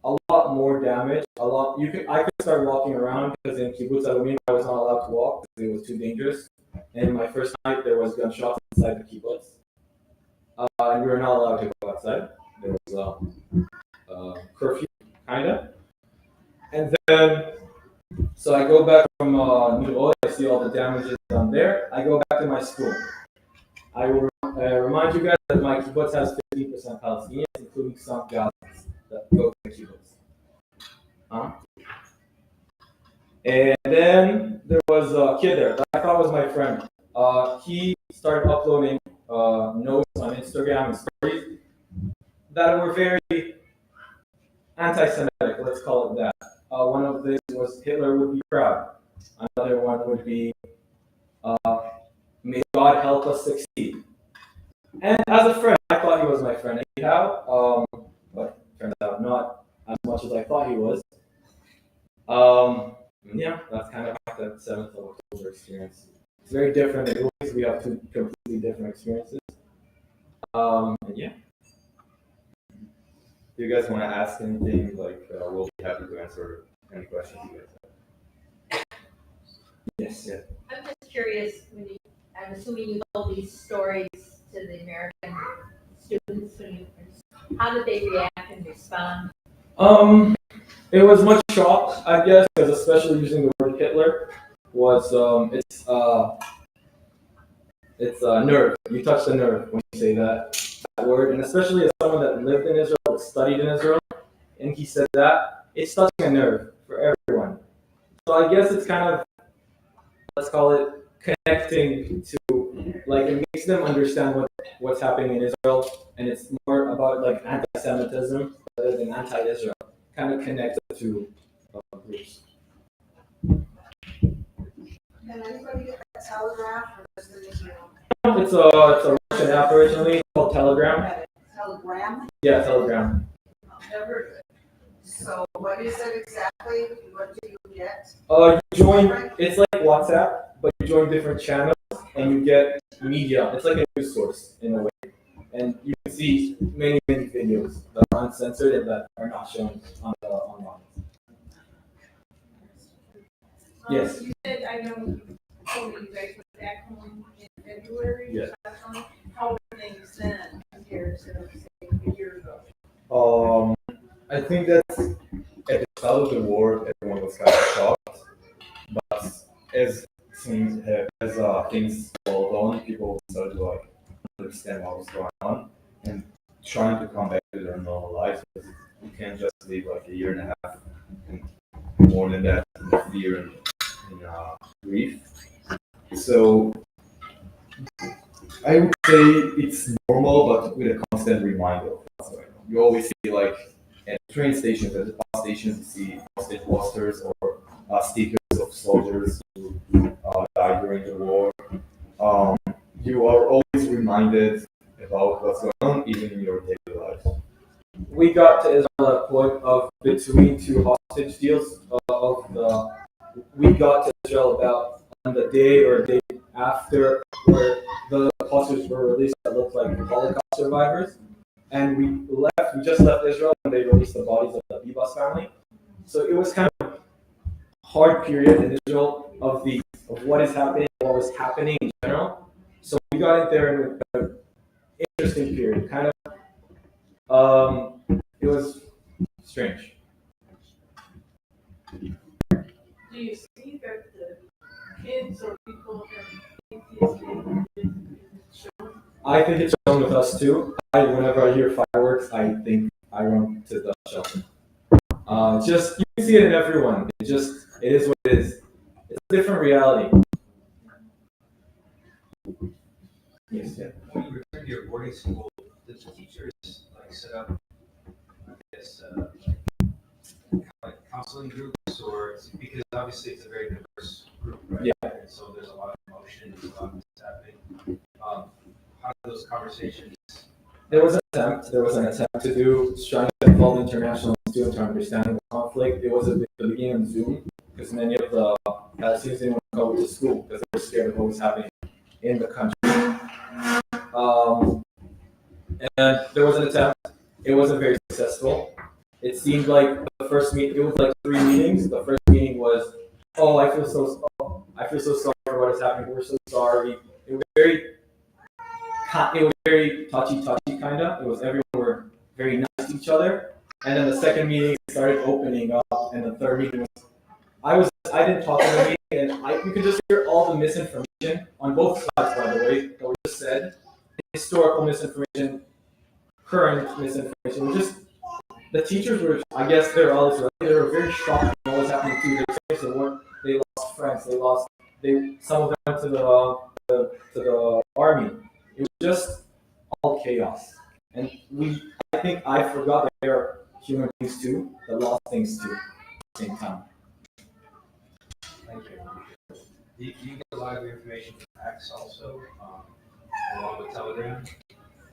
a lot more damage. I could start walking around because in kibbutz Adumim I was not allowed to walk because it was too dangerous. And my first night there was gunshots inside the kibbutz, and we were not allowed to go outside. There was a curfew, kinda. And then, so I go back from Nir Oz. I see all the damages done there. I go back to my school. I remind you guys that my kibbutz has 15% Palestinians, including some Gazans that go to the kibbutz. And then there was a kid there that I thought was my friend. He started uploading notes on Instagram and stories that were very anti-Semitic, let's call it that. One of these was Hitler would be proud. Another one would be may God help us succeed. And as a friend, I thought he was my friend anyhow, but turns out not as much as I thought he was. Yeah, that's kind of the 7th of October experience. It's very different. We have 2 completely different experiences. And yeah. Do you guys want to ask anything? We'll be happy to answer any questions you guys have. Yes. Yeah. I'm just curious, I'm assuming you told these stories to the American students, how did they react and respond? It was much shock, I guess, because especially using the word Hitler was it's a nerve. You touch the nerve when you say that word, and especially as someone that lived in Israel, that studied in Israel, and he said that, it's touching a nerve for everyone. So I guess it's kind of, let's call it, connecting to, it makes them understand what's happening in Israel, and it's more about anti-Semitism rather than anti-Israel. Kind of connected to groups. Can anybody get a telegraph or is it Israel? It's a Russian app originally called Telegram. Telegram? Yeah, Telegram. Never. So what is it exactly? What do you get? You join. It's like WhatsApp, but you join different channels and you get media. It's like a news source in a way, and you can see many videos that are uncensored and that are not shown on the online. Yes. You said, I know you told me you guys went back home in February. Yes. How were things then compared to, say, a year ago? I think that at the start of the war, everyone was kind of shocked, but as things rolled on, people started to understand what was going on and trying to come back to their normal lives. Because you can't just live a year and a half and more than that in fear and grief. So I would say it's normal, but with a constant reminder of what's going on. You always see like at train stations, at the bus stations, you see postage posters or stickers of soldiers who died during the war. Um, you are always reminded about what's going on, even in your daily life. We got to Israel at a point of between two hostage deals of the. We got to Israel about on the day or day after where the hostages were released that looked like Holocaust survivors, and we left. We just left Israel when they released the bodies of the Bibas family. So it was kind of hard period in Israel of what is happening, what was happening in general. So we got in there in an interesting period. Kind of, it was strange. Do you see that the kids or people have PTSD? I think it's shown with us too. Whenever I hear fireworks, I think I run to the shelter. Just you can see it in everyone. It is what it is. It's a different reality. Yes, yeah. When you return to your boarding school, did the teachers like set up, I guess, like counseling groups, or because obviously it's a very diverse group, right? Yeah. And so there's a lot of emotions, a lot of things happening. How do those conversations? There was an attempt to do trying to involve international students to understand the conflict. It was at the beginning of Zoom because many of the Palestinians didn't want to go to school because they were scared of what was happening in the country. And there was an attempt. It wasn't very successful. It seemed like the first meeting. It was like 3 meetings. The first meeting was, I feel so sorry for what is happening. We're so sorry. It was very touchy kind of. It was everyone were very nice to each other. And then the second meeting started opening up, and the third meeting was. I didn't talk in the meeting, and you could just hear all the misinformation on both sides, by the way, that was just said. Historical misinformation, current misinformation. Just the teachers were, I guess, they're all Israeli. They were very shocked at what was happening to them. They lost friends. Some of them went to the army. It was just all chaos. And I think I forgot that there are human beings too that lost things too at the same time. Thank you. Do you get a lot of your information from X also, along with Telegram,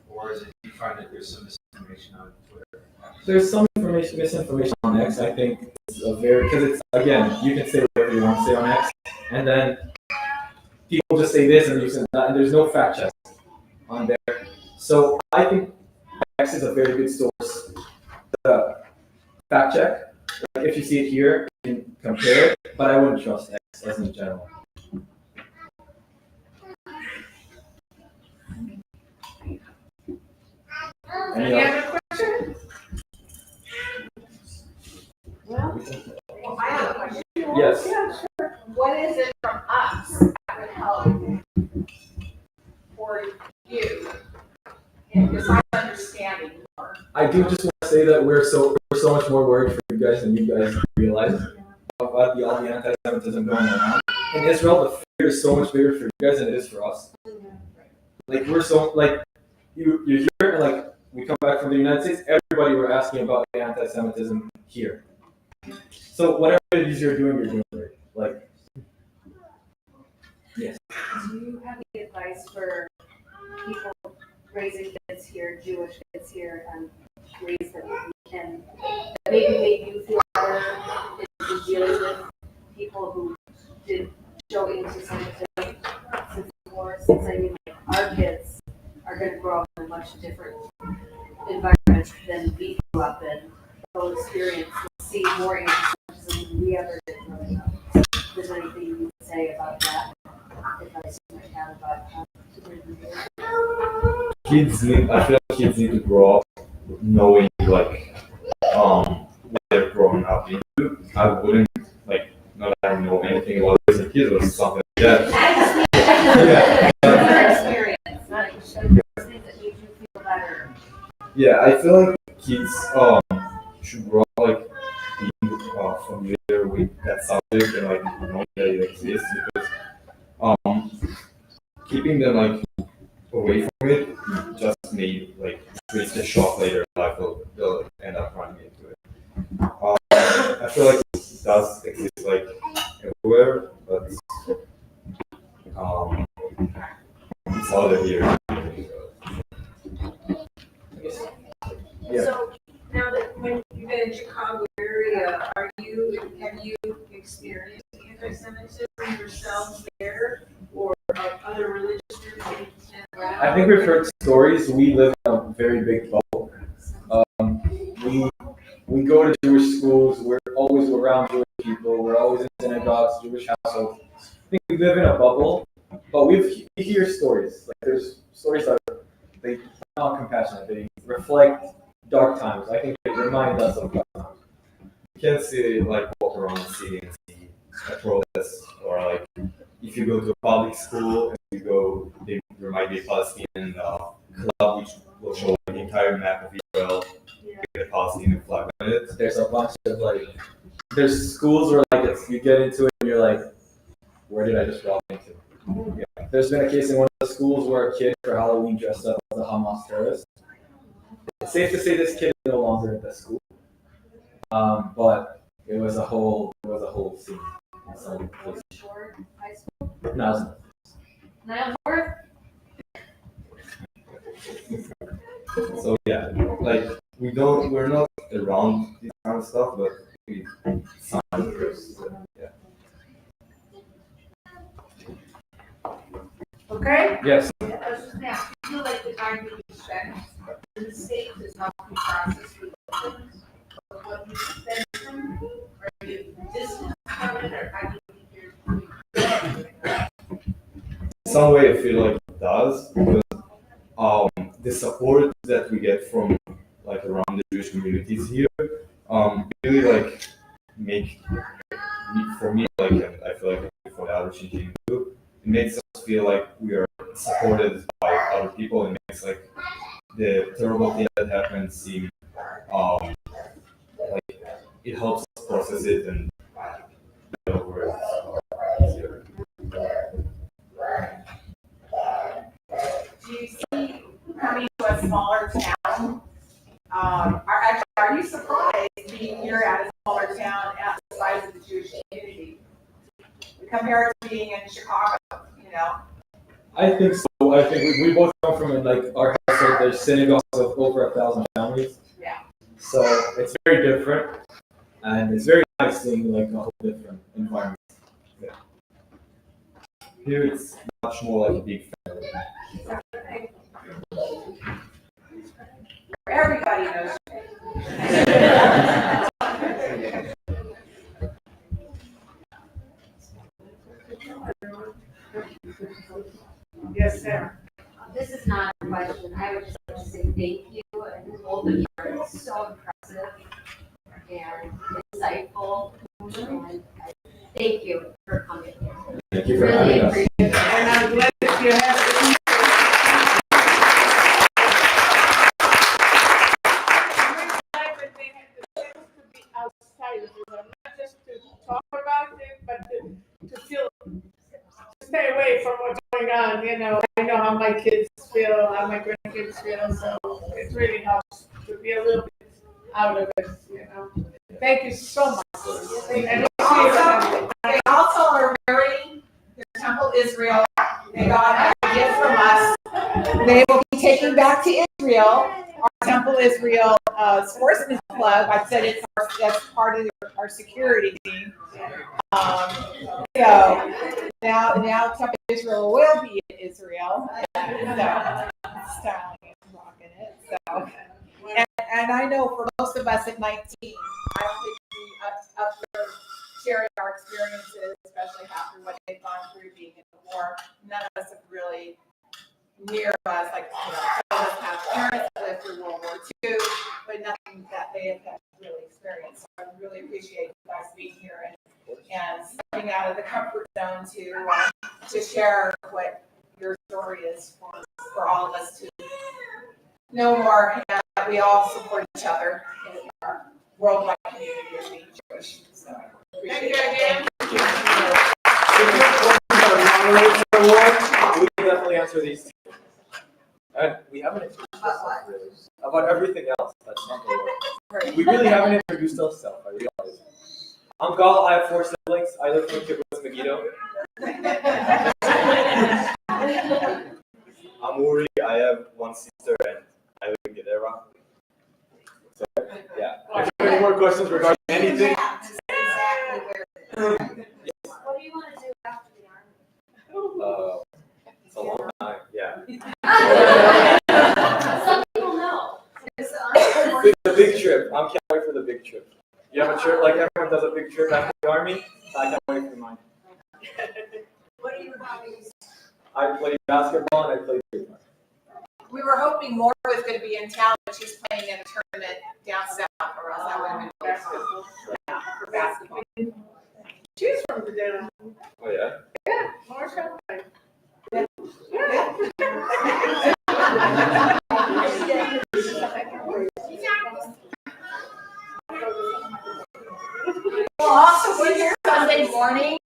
or is it you find that there's some misinformation on Twitter? There's some misinformation on X. I think it's because it's again, you can say whatever you want to say on X, and then people just say this and you say that, and there's no fact check on there. So I think X is a very good source to fact check. Like if you see it here, you can compare it, but I wouldn't trust X as in general. Any other questions? Well, I have a question. Yes. Yeah, sure. What is it from us that would help for you in this understanding more? I do just want to say that we're so much more worried for you guys than you guys realize about all the anti-Semitism going around. In Israel, the fear is so much bigger for you guys than it is for us. Like we're so you hear and like we come back from the United States, everybody were asking about the anti-Semitism here. So whatever it is you're doing great. Like, yes. Do you have any advice for people raising kids here, Jewish kids here, and ways that we can maybe make you feel better in dealing with people who did show anti-Semitism since the war? Since I mean, like, our kids are going to grow up in a much different environment than we grew up in. They'll experience, see more anti-Semitism than we ever did growing up. If there's anything you would say about that, advice you might have about how to bring them here? I feel like kids need to grow up knowing what they're growing up into. I wouldn't not that I know anything about raising kids or something like that. Your experience, not things that made you feel better. Yeah, I feel like kids should grow up being familiar with that subject and knowing that it exists because keeping them there, but it's harder here. Yeah. So now that when you've been in Chicago area, have you experienced anti-Semitism yourself there or other religious groups around? I think we've heard stories. We live in a very big bubble. We go to Jewish schools. We're always around Jewish people. We're always in synagogues, Jewish households. I think we live in a bubble, but we hear stories. Like there's stories that they are compassionate. They reflect dark times. I think they remind us of dark times. You can't see like walk around the city and see a protest, or like if you go to a public school and there might be a Palestinian club which will show the entire map of Israel with a Palestinian flag on it. There's a bunch of there's schools where you get into it and you're like, where did I just walk into? Yeah. There's been a case in one of the schools where a kid for Halloween dressed up as a Hamas terrorist. It's safe to say this kid is no longer at the school, but it was a whole scene. So, High school? no, Niles North? So yeah, like we're not around this kind of stuff, but we sound close. Yeah. Okay? yes. I was just gonna ask, do you feel like the time you spend in the States is helping you process the emotions of what you spend from, or are you distant from it, or how do you think you're? In some way, I feel like it does, because the support that we get from like around the Jewish communities here, really like make for me like, and I feel like for the other Shinjin too, it makes us feel like we are supported by other people, and makes like the terrible thing that happened seem like it helps us process it and get over it easier. Do you see coming to a smaller town? Are you surprised being here at a smaller town at the size of the Jewish community compared to being in Chicago? I think so. I think we both come from our household. There's synagogues of over 1,000 families. Yeah. So it's very different, and it's very nice seeing a whole different environment. Yeah. Here it's much more like a big family. Everybody knows. Yes, Sarah. This is not a question. I would just like to say thank you, and both of you are so impressive and insightful. And thank you for coming. Thank you for Really having us. appreciate it. And I'm glad that you have. That they had the chance to be outside of it, not just to talk about it, but to feel, to stay away from what's going on. I know how my kids feel, how my grandkids feel, so it really helps to be a little bit out of it. Thank you so much. And They also are marrying their Temple Israel. They got a gift from us. They will be taking back to Israel our Temple Israel sportsman's club. I said that's part of our security team. So now Temple Israel will be in Israel. So styling it, rocking it. So and I know for most of us at 19, I don't think we'd be up for sharing our experiences, especially after what they've gone through being in the war. None of us have really near us, some of us have parents that lived through World War II, but nothing that they have really experienced. So I really appreciate you guys being here and stepping out of the comfort zone to share what your story is for all of us to know more, and that we all support each other in our worldwide community of being Jewish. So appreciate it. We can definitely answer these. And we haven't introduced ourselves really. About everything else, that's not the word. We really haven't introduced ourselves, I realize. I'm Gal. I have 4 siblings. I live in Kibbutz Megiddo. I'm Uri. I have 1 sister, and I live in Gedera. So, yeah. If you have any more questions regarding anything? What do you want to do after the army? It's a long time. Yeah. Some people know. The big trip. I'm can't wait for the big trip. You have a trip like everyone does a big trip after the army. So I can't wait for mine. What are your hobbies? I play basketball and I play football. We were hoping Maura was going to be in town, but she's playing in a tournament down south, or else I would have been basketball. Yeah, for basketball. She's from Virginia. Oh yeah. Yeah, Marsh Hillside. We'll also be here Sunday morning,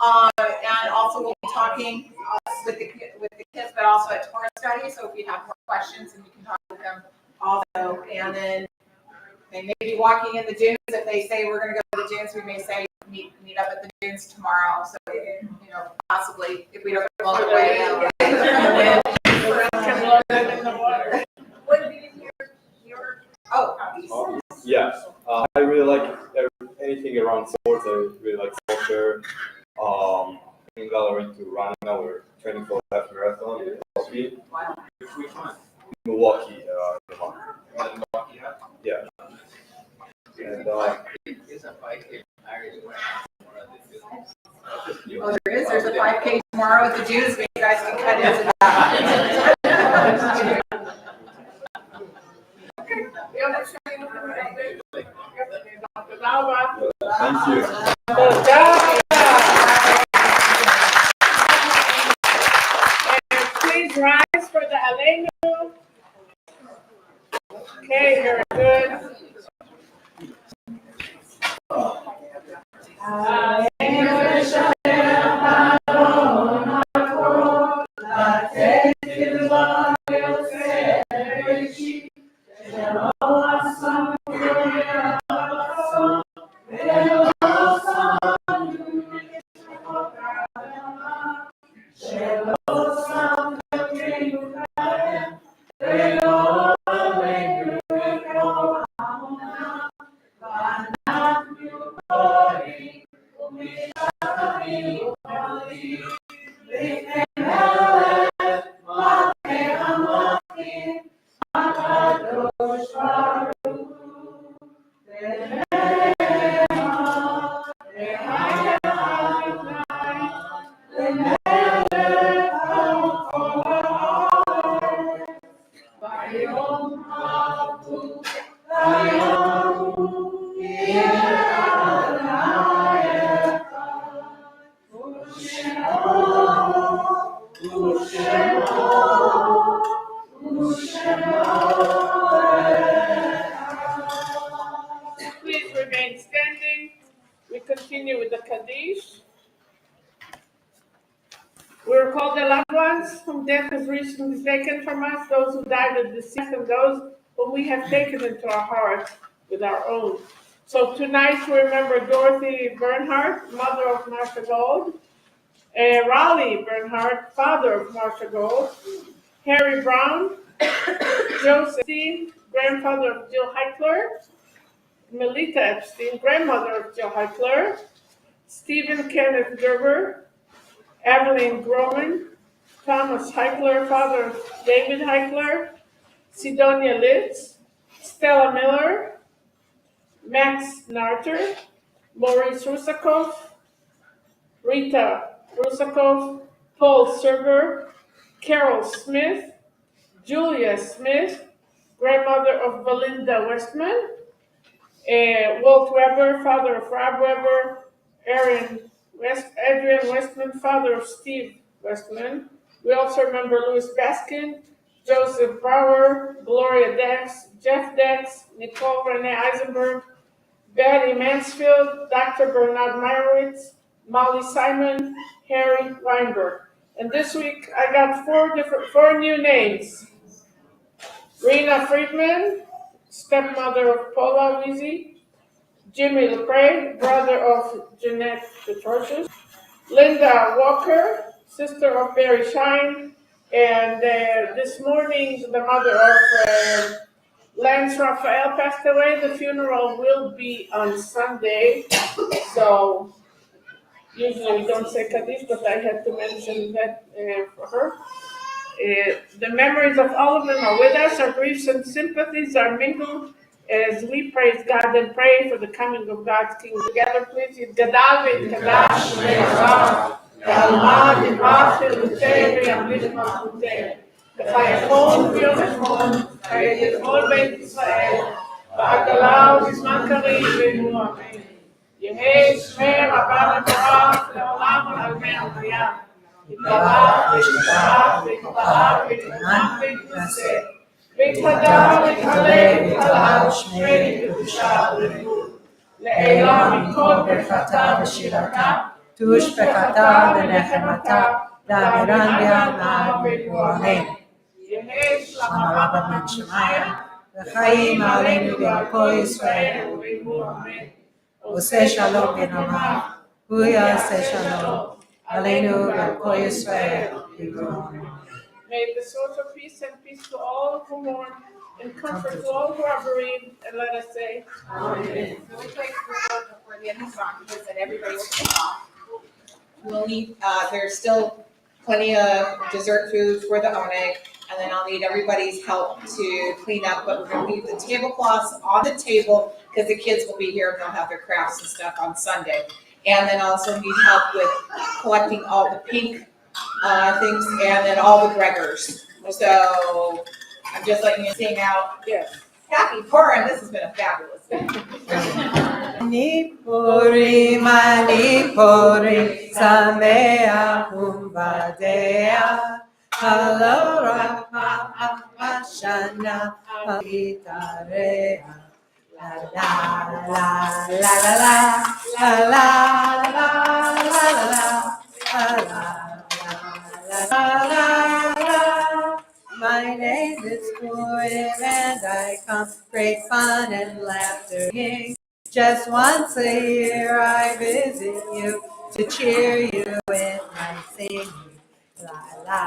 and also we'll be talking with the kids, but also at Torah study. So if you have more questions, and you can talk with them also. And then they may be walking in the dunes. If they say we're going to go to the dunes, we may say meet up at the dunes tomorrow. So possibly if we don't go all the way. What did you hear? Oh. Yeah. I really like anything around sports. I really like soccer. In Valorant to run now. We're training for half marathon in Milwaukee. Which one? Milwaukee. Milwaukee, Yeah. And It's a 5K Irish way. Oh, there is. There's a 5K tomorrow at the dunes. Maybe you guys can cut into that. thank you. And please rise for the Aleinu. Okay, very good. Please remain standing. We continue with the Kaddish. We recall the loved ones whom death has recently taken from us, those who died of disease, and those whom we have taken into our hearts with our own. So tonight we remember Dorothy Bernhardt, mother of Martha Gold, Raleigh Bernhardt, father of Martha Gold, Harry Brown, Joseph Epstein, grandfather of Jill Heichler, Melita Epstein, grandmother of Jill Heichler, Stephen Kenneth Gerber, Evelyn Groman, Thomas Heichler, father of David Heichler, Sidonia Litz, Stella Miller, Max Narter, Maurice Rusakov, Rita Rusakov, Paul Serber, Carol Smith, Julia Smith, grandmother of Belinda Westman, Walt Weber, father of Rob Weber, Adrian Westman, father of Steve Westman. We also remember Louis Baskin, Joseph Brower, Gloria Dex, Jeff Dex, Nicole Renee Eisenberg, Betty Mansfield, Dr. Bernard Meyerowitz, Molly Simon, Harry Weinberg. And this week I got four new names. Rena Friedman, stepmother of Paula Weezy, Jimmy LePray, brother of Jeanette Petrosius, Linda Walker, sister of Barry Shine, and this morning the mother of Lance Raphael passed away. The funeral will be on Sunday, so usually we don't say Kaddish, but I had to mention that for her. The memories of all of them are with us. Our griefs and sympathies are mingled as we praise God and pray for the coming of God's King. Together, please. Yitgadal v'yitkadash v'yarav, v'almad v'yipachil v'tei v'yamlit malchutei. v'chayachol v'yomechol, v'yedol beit Yisrael, v'agalau v'zman karim v'yimu amen. Yehei shmei rabban v'rach le'olam v'almei al-hayam. יתברך ויתברך ויתברך ויתברך ויתנשא ויתהדר ויתהלל ויתהלל שמי וקדושה ולמוד לעילא מכל ברכתה ושירתה ושפחתה ונחמתה דאמירן בימיו אמן. יהי שלמה רבה בן שמעיה וחיים עלינו ועל ישראל ואמו אמן. עושה שלום בין עמיו הוא יעשה שלום עלינו ועל כל ישראל. May the source of peace and peace to all who mourn and comfort to all who are bereaved, and let us say, Amen. Really quick before the end of the song, because then everybody will take off. We'll need, there's still plenty of dessert food for the oneg, and then I'll need everybody's help to clean up, but we're gonna leave the tablecloths on the table, because the kids will be here and they'll have their crafts and stuff on Sunday. And then also need help with collecting all the pink things, and then all the Gregors. So I'm just letting you sing out. yes. Happy Purim, this has been a fabulous day. Ani Purim, Sameach U'Vadeach, Halo Rama Ashana Alitareach. La la la la la la la la la la la. My name is Purim and I come great fun and laughter. Just once a year I visit you to cheer you with my singing. La la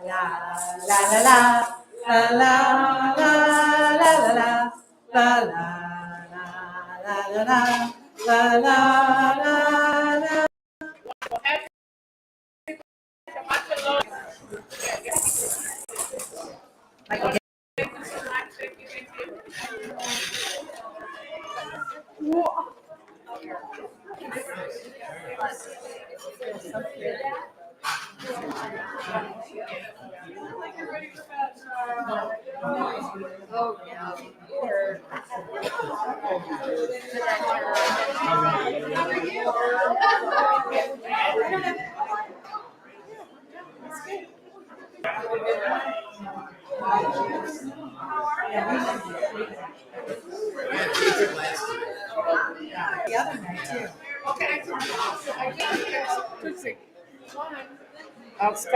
la la la la la la la la la la la. La la la la la la la. The other night too. Okay, I did. I'll start.